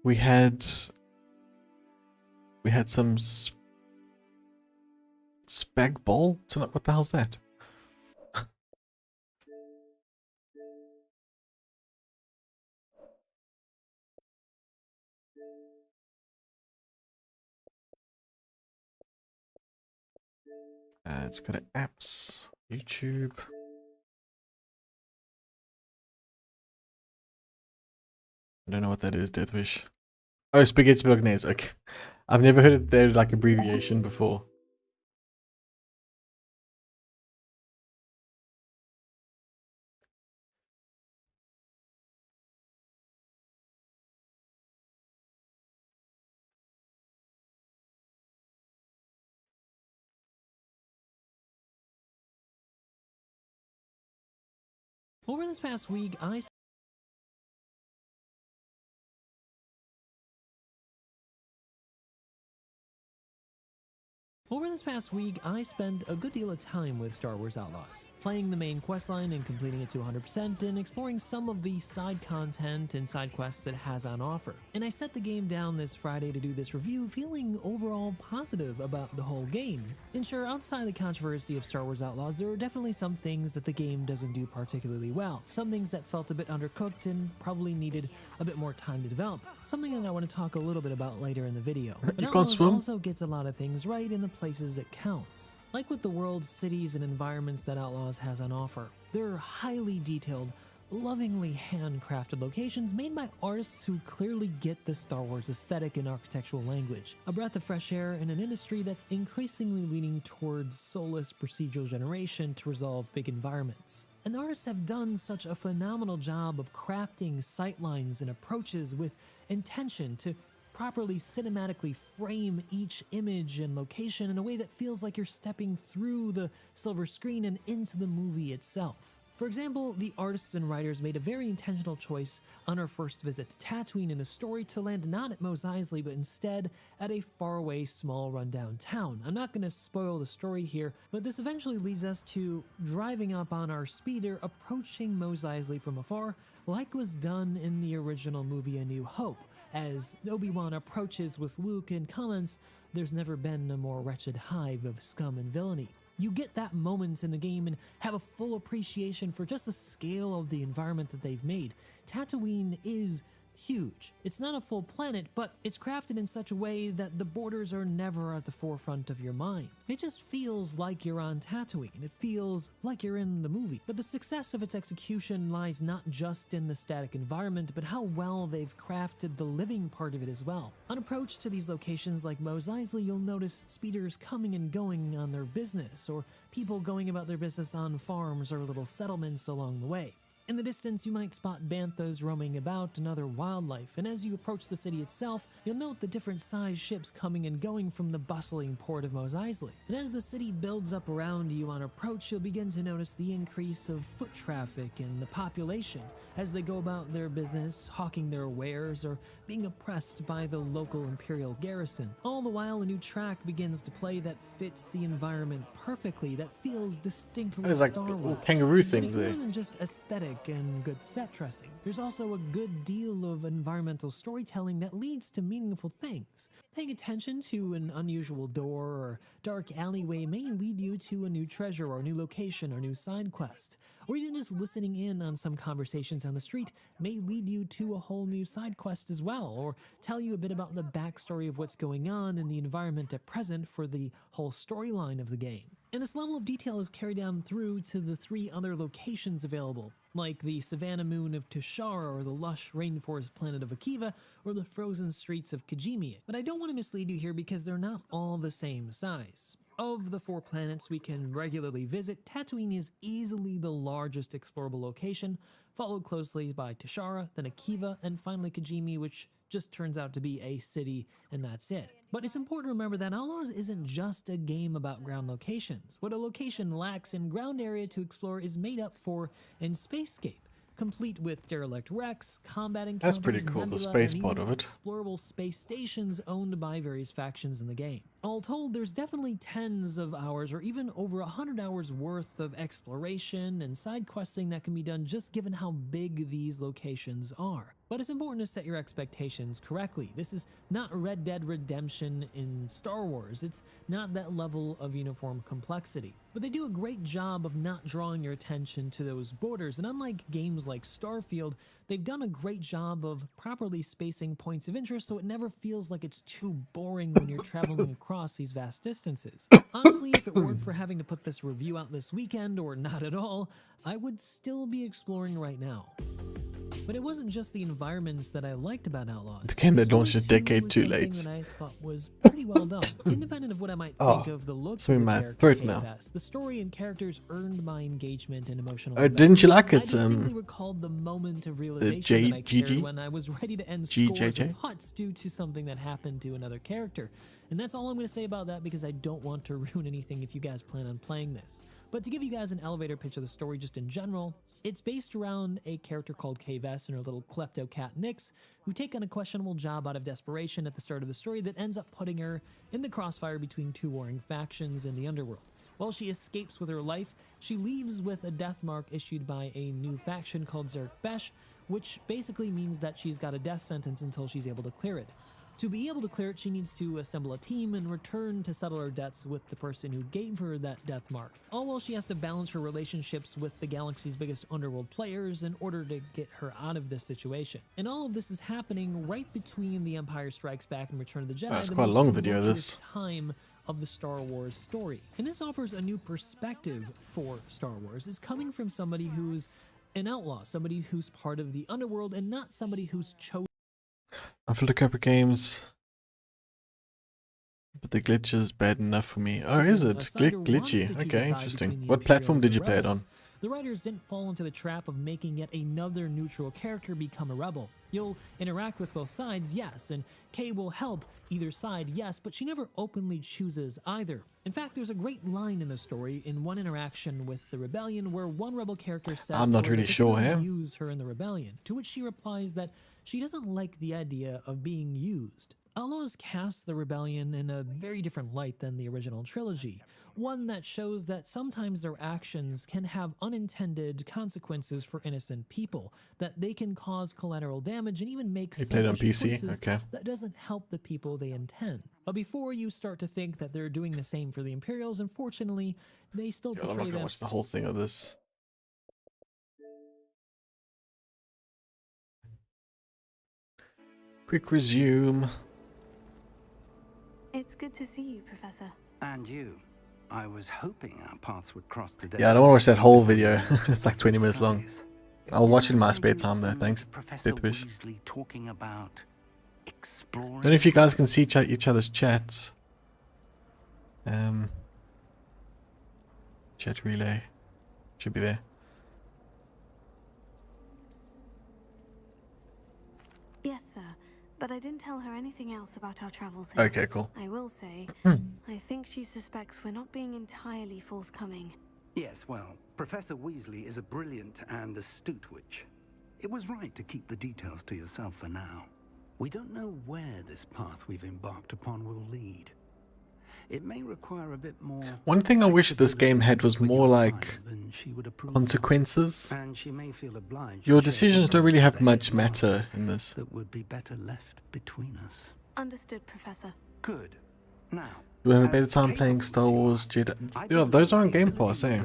We had some spag bol tonight. What the hell's that? It's got an apps, YouTube. I don't know what that is, Deathwish. Oh, spaghetti bolognese. Okay. I've never heard of their like abbreviation before. Over this past week, I spent a good deal of time with Star Wars Outlaws. playing the main questline and completing it to 100%, and exploring some of the side content and side quests it has on offer. And I set the game down this Friday to do this review feeling overall positive about the whole game. And sure, outside the controversy of Star Wars Outlaws, there are definitely some things that the game doesn't do particularly well. Some things that felt a bit undercooked and probably needed a bit more time to develop. Something that I want to talk a little bit about later in the video. But Outlaws also gets a lot of things right in the places it counts. Like with the worlds, cities, and environments that Outlaws has on offer, they're highly detailed, lovingly handcrafted locations made by artists who clearly get the Star Wars aesthetic and architectural language. A breath of fresh air in an industry that's increasingly leaning towards soulless procedural generation to resolve big environments. And the artists have done such a phenomenal job of crafting sightlines and approaches with intention to properly cinematically frame each image and location in a way that feels like you're stepping through the silver screen and into the movie itself. For example, the artists and writers made a very intentional choice on our first visit to Tatooine in the story to land not at Mos Eisley, but instead at a faraway, small, rundown town. I'm not going to spoil the story here, but this eventually leads us to driving up on our speeder, approaching Mos Eisley from afar, like was done in the original movie A New Hope. As Obi-Wan approaches with Luke and comments, "There's never been a more wretched hive of scum and villainy." You get that moment in the game and have a full appreciation for just the scale of the environment that they've made. Tatooine is huge. It's not a full planet, but it's crafted in such a way that the borders are never at the forefront of your mind. It just feels like you're on Tatooine. It feels like you're in the movie. But the success of its execution lies not just in the static environment, but how well they've crafted the living part of it as well. On approach to these locations like Mos Eisley, you'll notice speeders coming and going on their business, or people going about their business on farms or little settlements along the way. In the distance, you might spot banthas roaming about and other wildlife, and as you approach the city itself, you'll note the different sized ships coming and going from the bustling port of Mos Eisley. And as the city builds up around you on approach, you'll begin to notice the increase of foot traffic and the population as they go about their business, hawking their wares, or being oppressed by the local Imperial garrison. All the while, a new track begins to play that fits the environment perfectly, that feels distinctly There's like Star Wars. kangaroo But things it's there. more than just aesthetic and good set dressing. There's also a good deal of environmental storytelling that leads to meaningful things. Paying attention to an unusual door or dark alleyway may lead you to a new treasure or a new location or new side quest. Or even just listening in on some conversations on the street may lead you to a whole new side quest as well, or tell you a bit about the backstory of what's going on in the environment at present for the whole storyline of the game. And this level of detail is carried down through to the 3 other locations available, like the Savannah Moon of Tushara, or the lush rainforest planet of Akiva, or the frozen streets of Kijimi. But I don't want to mislead you here because they're not all the same size. Of the 4 planets we can regularly visit, Tatooine is easily the largest explorable location, followed closely by Tushara, then Akiva, and finally Kijimi, which just turns out to be a city, and that's it. But it's important to remember that Outlaws isn't just a game about ground locations. What a location lacks in ground area to explore is made up for in Spacescape, complete with derelict wrecks, combat encounters, That's pretty cool, the nebula, space and part even of it. explorable space stations owned by various factions in the game. All told, there's definitely tens of hours or even over 100 hours worth of exploration and side questing that can be done just given how big these locations are. But it's important to set your expectations correctly. This is not Red Dead Redemption in Star Wars. It's not that level of uniform complexity. But they do a great job of not drawing your attention to those borders, and unlike games like Starfield, they've done a great job of properly spacing points of interest so it never feels like it's too boring when you're traveling across these vast distances. Honestly, if it weren't for having to put this review out this weekend, or not at all, I would still be exploring right now. But it wasn't just the environments that I liked about Outlaws. The game that launched a Story decade was too something late. that I thought was pretty well done. Independent of what I might think of the look of it's the in my character throat now. KFS, the story and characters earned my engagement and emotional Didn't you investment. like I it? distinctly recalled the moment of realization that I cared when I was ready to end scores GJJ? of huts due to something that happened to another character. And that's all I'm going to say about that because I don't want to ruin anything if you guys plan on playing this. But to give you guys an elevator pitch of the story just in general, it's based around a character called KVS and her little klepto cat Nyx, who take on a questionable job out of desperation at the start of the story that ends up putting her in the crossfire between 2 warring factions in the underworld. While she escapes with her life, she leaves with a death mark issued by a new faction called Zerk, which basically means that she's got a death sentence until she's able to clear it. To be able to clear it, she needs to assemble a team and return to settle her debts with the person who gave her that death mark. All while she has to balance her relationships with the galaxy's biggest underworld players in order to get her out of this situation. And all of this is happening right between The Empire Strikes Back and Return of the Jedi, That's the quite a most long video, tumultuous this. time of the Star Wars story. And this offers a new perspective for Star Wars. It's coming from somebody who's an outlaw, somebody who's part of the underworld, and not somebody who's chosen. I've looked up games, but the glitch is bad enough for me. Oh, is it? Glitchy. Okay, interesting. What platform did you play it on? The writers didn't fall into the trap of making yet another neutral character become a rebel. You'll interact with both sides, yes, and Kay will help either side, yes, but she never openly chooses either. In fact, there's a great line in the story in one interaction with the rebellion where one rebel character says I'm not really sure, eh? use her in the rebellion, to which she replies that she doesn't like the idea of being used. Outlaws casts the rebellion in a very different light than the original trilogy, one that shows that sometimes their actions can have unintended consequences for innocent people, that they can cause collateral damage and even make You played on selfish PC? choices Okay. that doesn't help the people they intend. But before you start to think that they're doing the same for the Imperials, unfortunately, they still God, I'm not portray gonna them. watch the whole thing of this. Quick resume. It's good to see you, Professor. And you. I was hoping our paths would cross today. Yeah, I don't want to watch that whole video. It's like 20 minutes long. I'll watch it in my spare time though. Thanks, Professor Deadwish. Weasley talking about exploring. I don't know if you guys can see each other's chats. Chat relay should be there. Yes, sir. But I didn't tell her anything else about our travels here. Okay, cool. I will say, I think she suspects we're not being entirely forthcoming. Yes, well, Professor Weasley is a brilliant and astute witch. It was right to keep the details to yourself for now. We don't know where this path we've embarked upon will lead. It may require a bit more. One thing I wish this game had was more like consequences. And she may feel obliged. Your decisions don't really have much matter in this. That would be better left between us. Understood, Professor. Good. Now, You have a better time playing Star Wars Jedi. Yeah, those are on Game Pass, eh?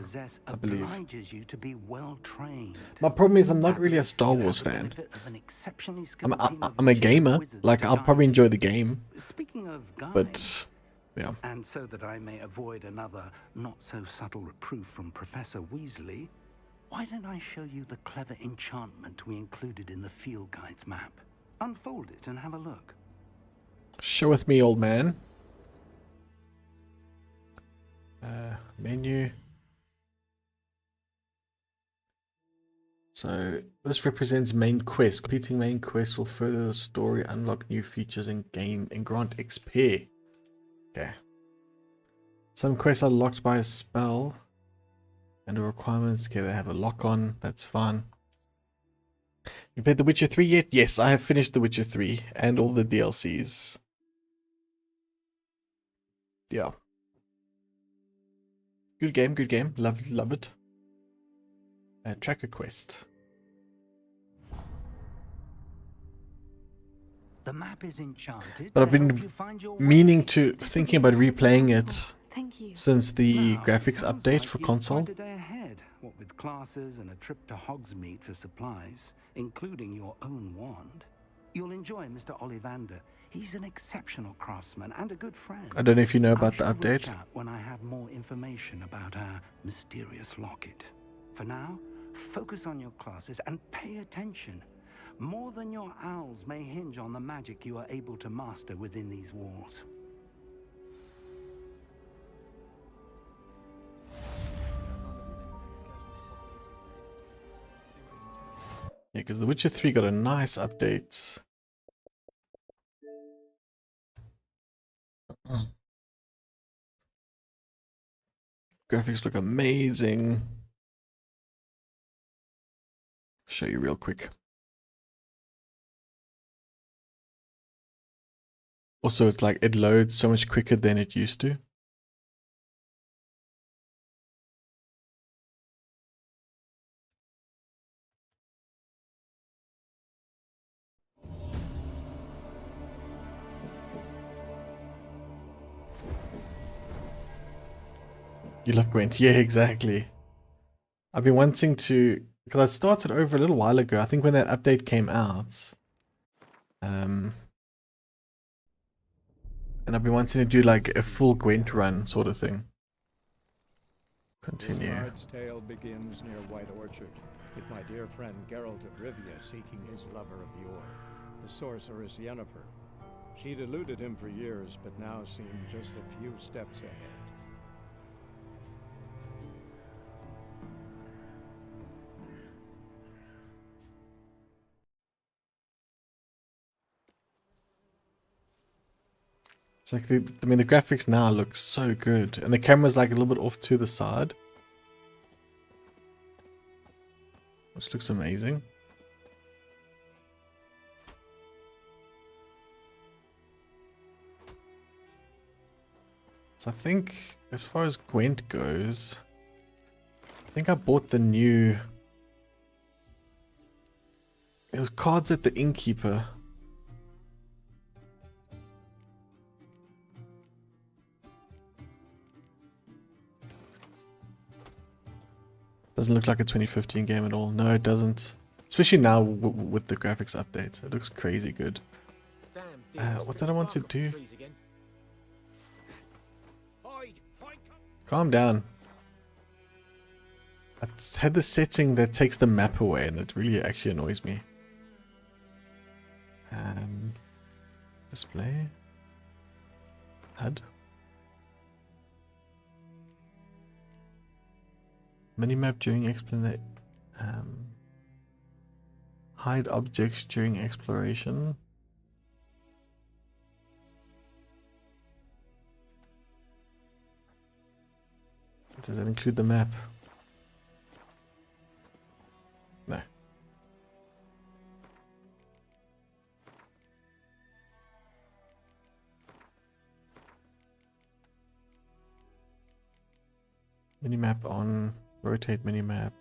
I believe. Obliges you to be well trained. My problem is I'm not really a Star Wars fan. I'm a gamer. Like, I'll probably enjoy the game. Speaking of but, yeah. And so that I may avoid another not-so-subtle reproof from Professor Weasley, why don't I show you the clever enchantment we included in the field guide's map? Unfold it and have a look. Show with me, old man. Menu. So this represents main quest. Completing main quest will further the story, unlock new features, and grant XP. Okay. Some quests are locked by a spell and the requirements. Okay, they have a lock on. That's fine. You played The Witcher 3 yet? Yes, I have finished The Witcher 3 and all the DLCs. Yeah. Good game, good game. Love it. Tracker quest. The map is enchanted. But I've been thinking about replaying it since the graphics update for console. A day ahead, what with classes and a trip to Hogsmeade for supplies, including your own wand. You'll enjoy Mr. Ollivander. He's an exceptional craftsman and a good friend. I don't know if you know about the update. When I have more information about our mysterious locket. For now, focus on your classes and pay attention. More than your owls may hinge on the magic you are able to master within these walls. Yeah, because The Witcher 3 got a nice update. Graphics look amazing. Show you real quick. Also, it's like it loads so much quicker than it used to. You love Gwent. Yeah, exactly. I've been wanting to, because I started over a little while ago. I think when that update came out. And I've been wanting to do like a full Gwent run sort of thing. Continue. This bard's tale begins near White Orchard, with my dear friend Geralt of Rivia seeking his lover of yore, the sorceress Yennefer. She'd eluded him for years, but now seemed just a few steps ahead. It's like the graphics now look so good, and the camera's like a little bit off to the side, which looks amazing. So I think as far as Gwent goes, I think I bought the new. It was cards at the Innkeeper. Doesn't look like a 2015 game at all. No, it doesn't. Especially now with the graphics updates. It looks crazy good. What did I want to do? Calm down. I had the setting that takes the map away and it really actually annoys me. Display. HUD. Minimap during explanation. Hide objects during exploration. Does that include the map? No. Minimap on. Rotate minimap.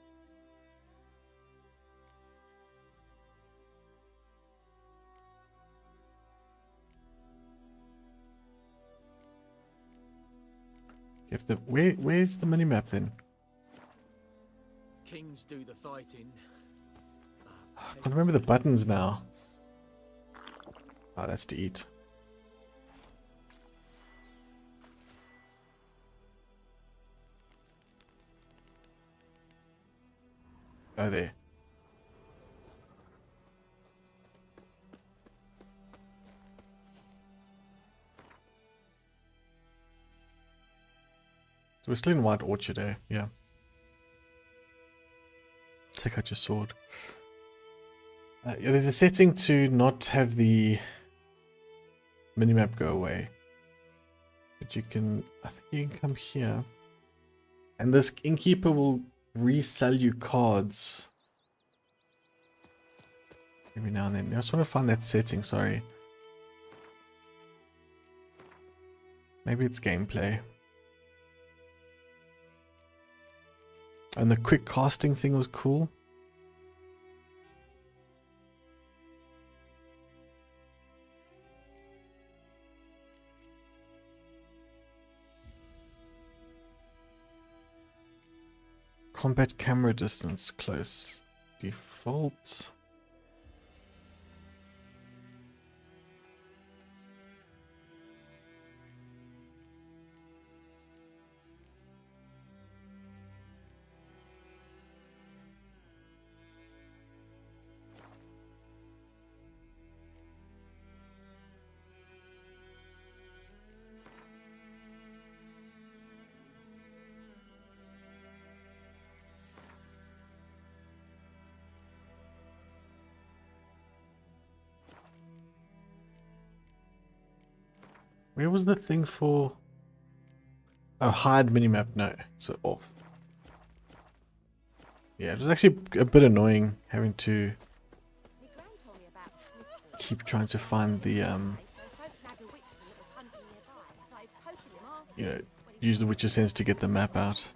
If the where's the minimap then? Kings do the fighting. I can't remember the buttons now. Oh, that's to eat. Oh, there. So we're still in White Orchard, eh? Yeah. Take out your sword. Yeah, there's a setting to not have the minimap go away. But you can, I think you can come here. And this innkeeper will resell you cards every now and then. I just want to find that setting, sorry. Maybe it's gameplay. And the quick casting thing was cool. Combat camera distance close. Default. Where was the thing for... Oh, hide minimap. No, so off. Yeah, it was actually a bit annoying having to keep trying to find the, you know, use the Witcher sense to get the map out.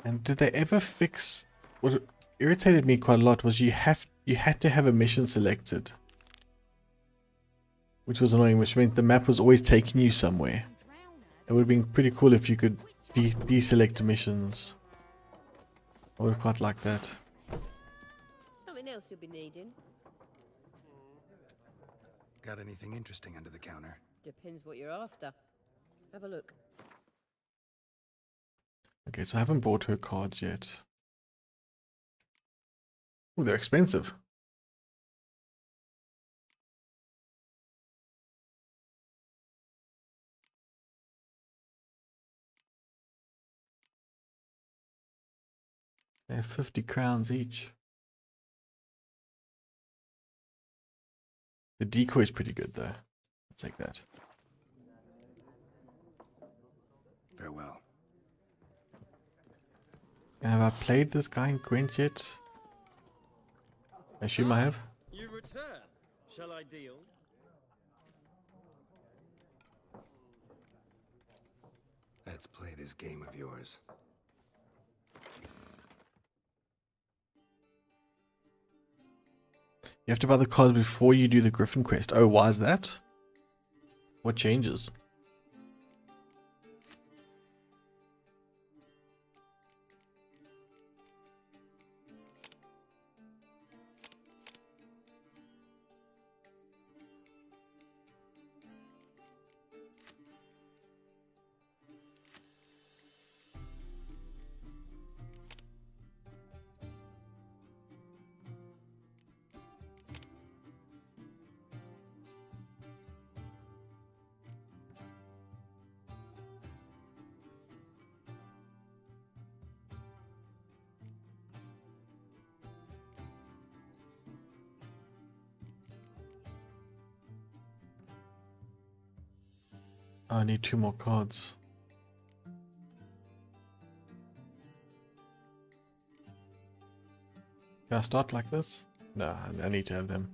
And did they ever fix... What irritated me quite a lot was you had to have a mission selected. Which was annoying, which meant the map was always taking you somewhere. It would have been pretty cool if you could deselect missions. I would quite like that. Something else you'll be needing. Got anything interesting under the counter? Depends what you're after. Have a look. Okay, so I haven't bought her cards yet. Oh, they're expensive. They're 50 crowns each. The decoy is pretty good though. I'll take that. Farewell. Have I played this guy in Gwent yet? I assume I have. You return. Shall I deal? Let's play this game of yours. You have to buy the cards before you do the Griffin quest. Oh, why is that? What changes? I need 2 more cards. Can I start like this? No, I need to have them.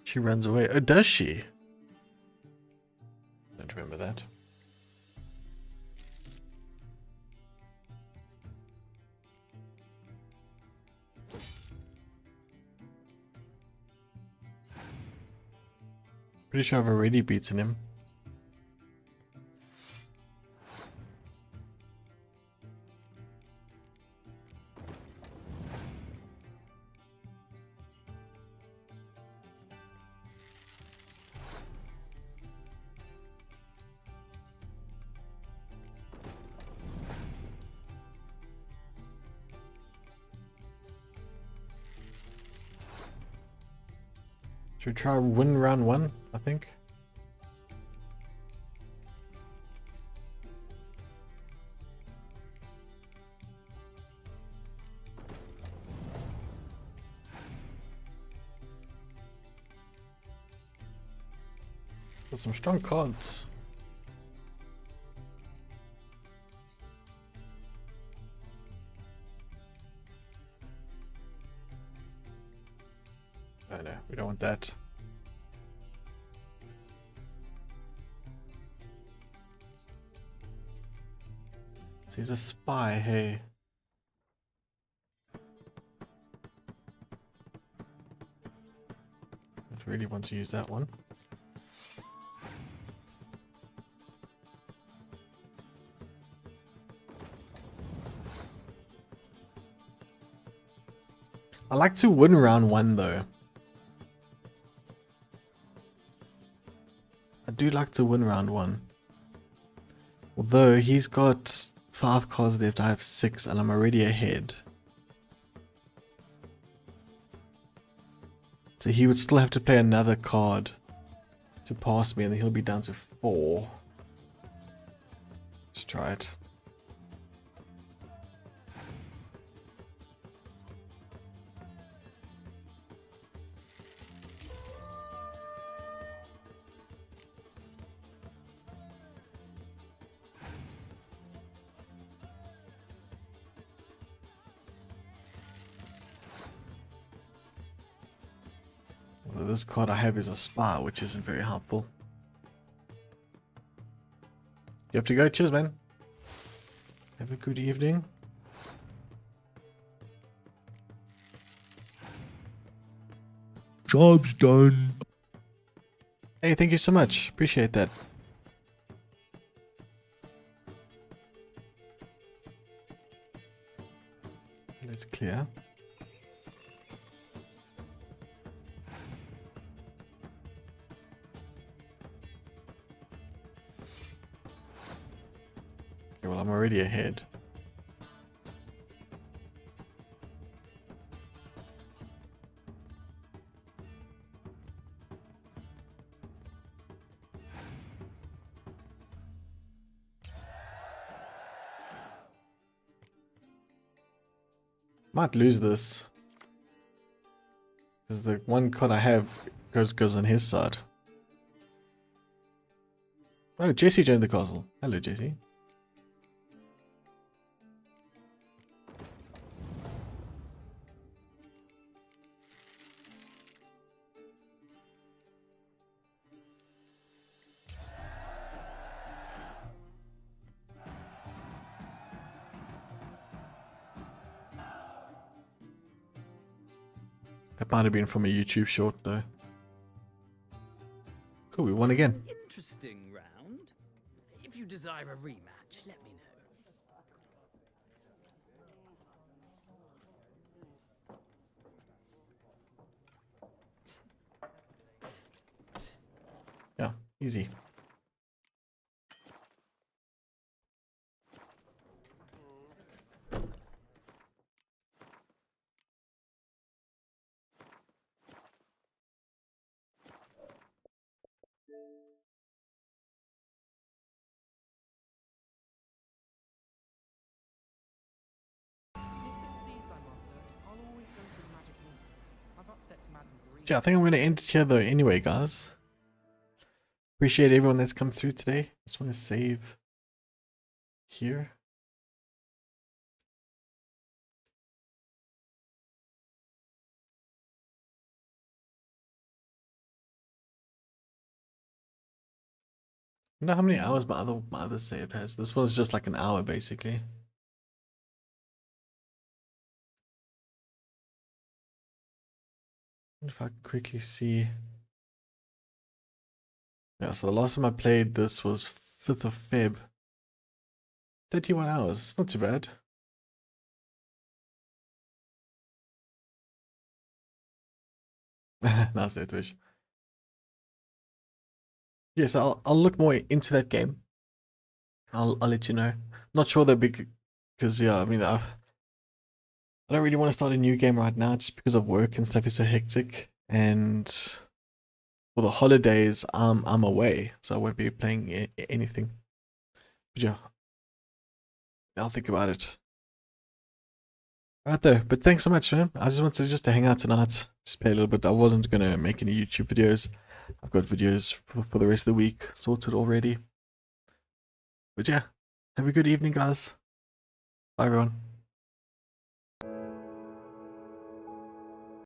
She runs away. Oh, does she? Don't remember that. Pretty sure I've already beaten him. Should we try win round 1, I think? There's some strong cards. Oh no, we don't want that. So he's a spy, hey. Don't really want to use that one. I like to win round 1 though. I do like to win round 1. Although he's got 5 cards left, I have 6 and I'm already ahead. So he would still have to play another card to pass me and then he'll be down to 4. Let's try it. Well, this card I have is a spy, which isn't very helpful. You have to go. Cheers, man. Have a good evening. Job's done. Hey, thank you so much. Appreciate that. Let's clear. Okay, well, I'm already ahead. Might lose this. Because the one card I have goes on his side. Oh, Jesse joined the castle. Hello, Jesse. That might have been from a YouTube short, though. Cool, we won again. Interesting round. If you desire a rematch, let me know. Yeah, easy. Yeah, I think I'm going to end it here though anyway, guys. Appreciate everyone that's come through today. Just want to save here. I wonder how many hours my other save has. This one's just like an hour basically. If I can quickly see. Yeah, so the last time I played this was 5th of Feb. 31 hours. It's not too bad. Nice there, Twitch. Yes, I'll look more into that game. I'll let you know. Not sure though, because yeah, I mean I don't really want to start a new game right now just because of work and stuff is so hectic, and for the holidays I'm away, so I won't be playing anything. But yeah, I'll think about it. Right there, but thanks so much, man. I just wanted to hang out tonight, just play a little bit. I wasn't gonna make any YouTube videos. I've got videos for the rest of the week sorted already. But yeah, have a good evening, guys. Bye, everyone.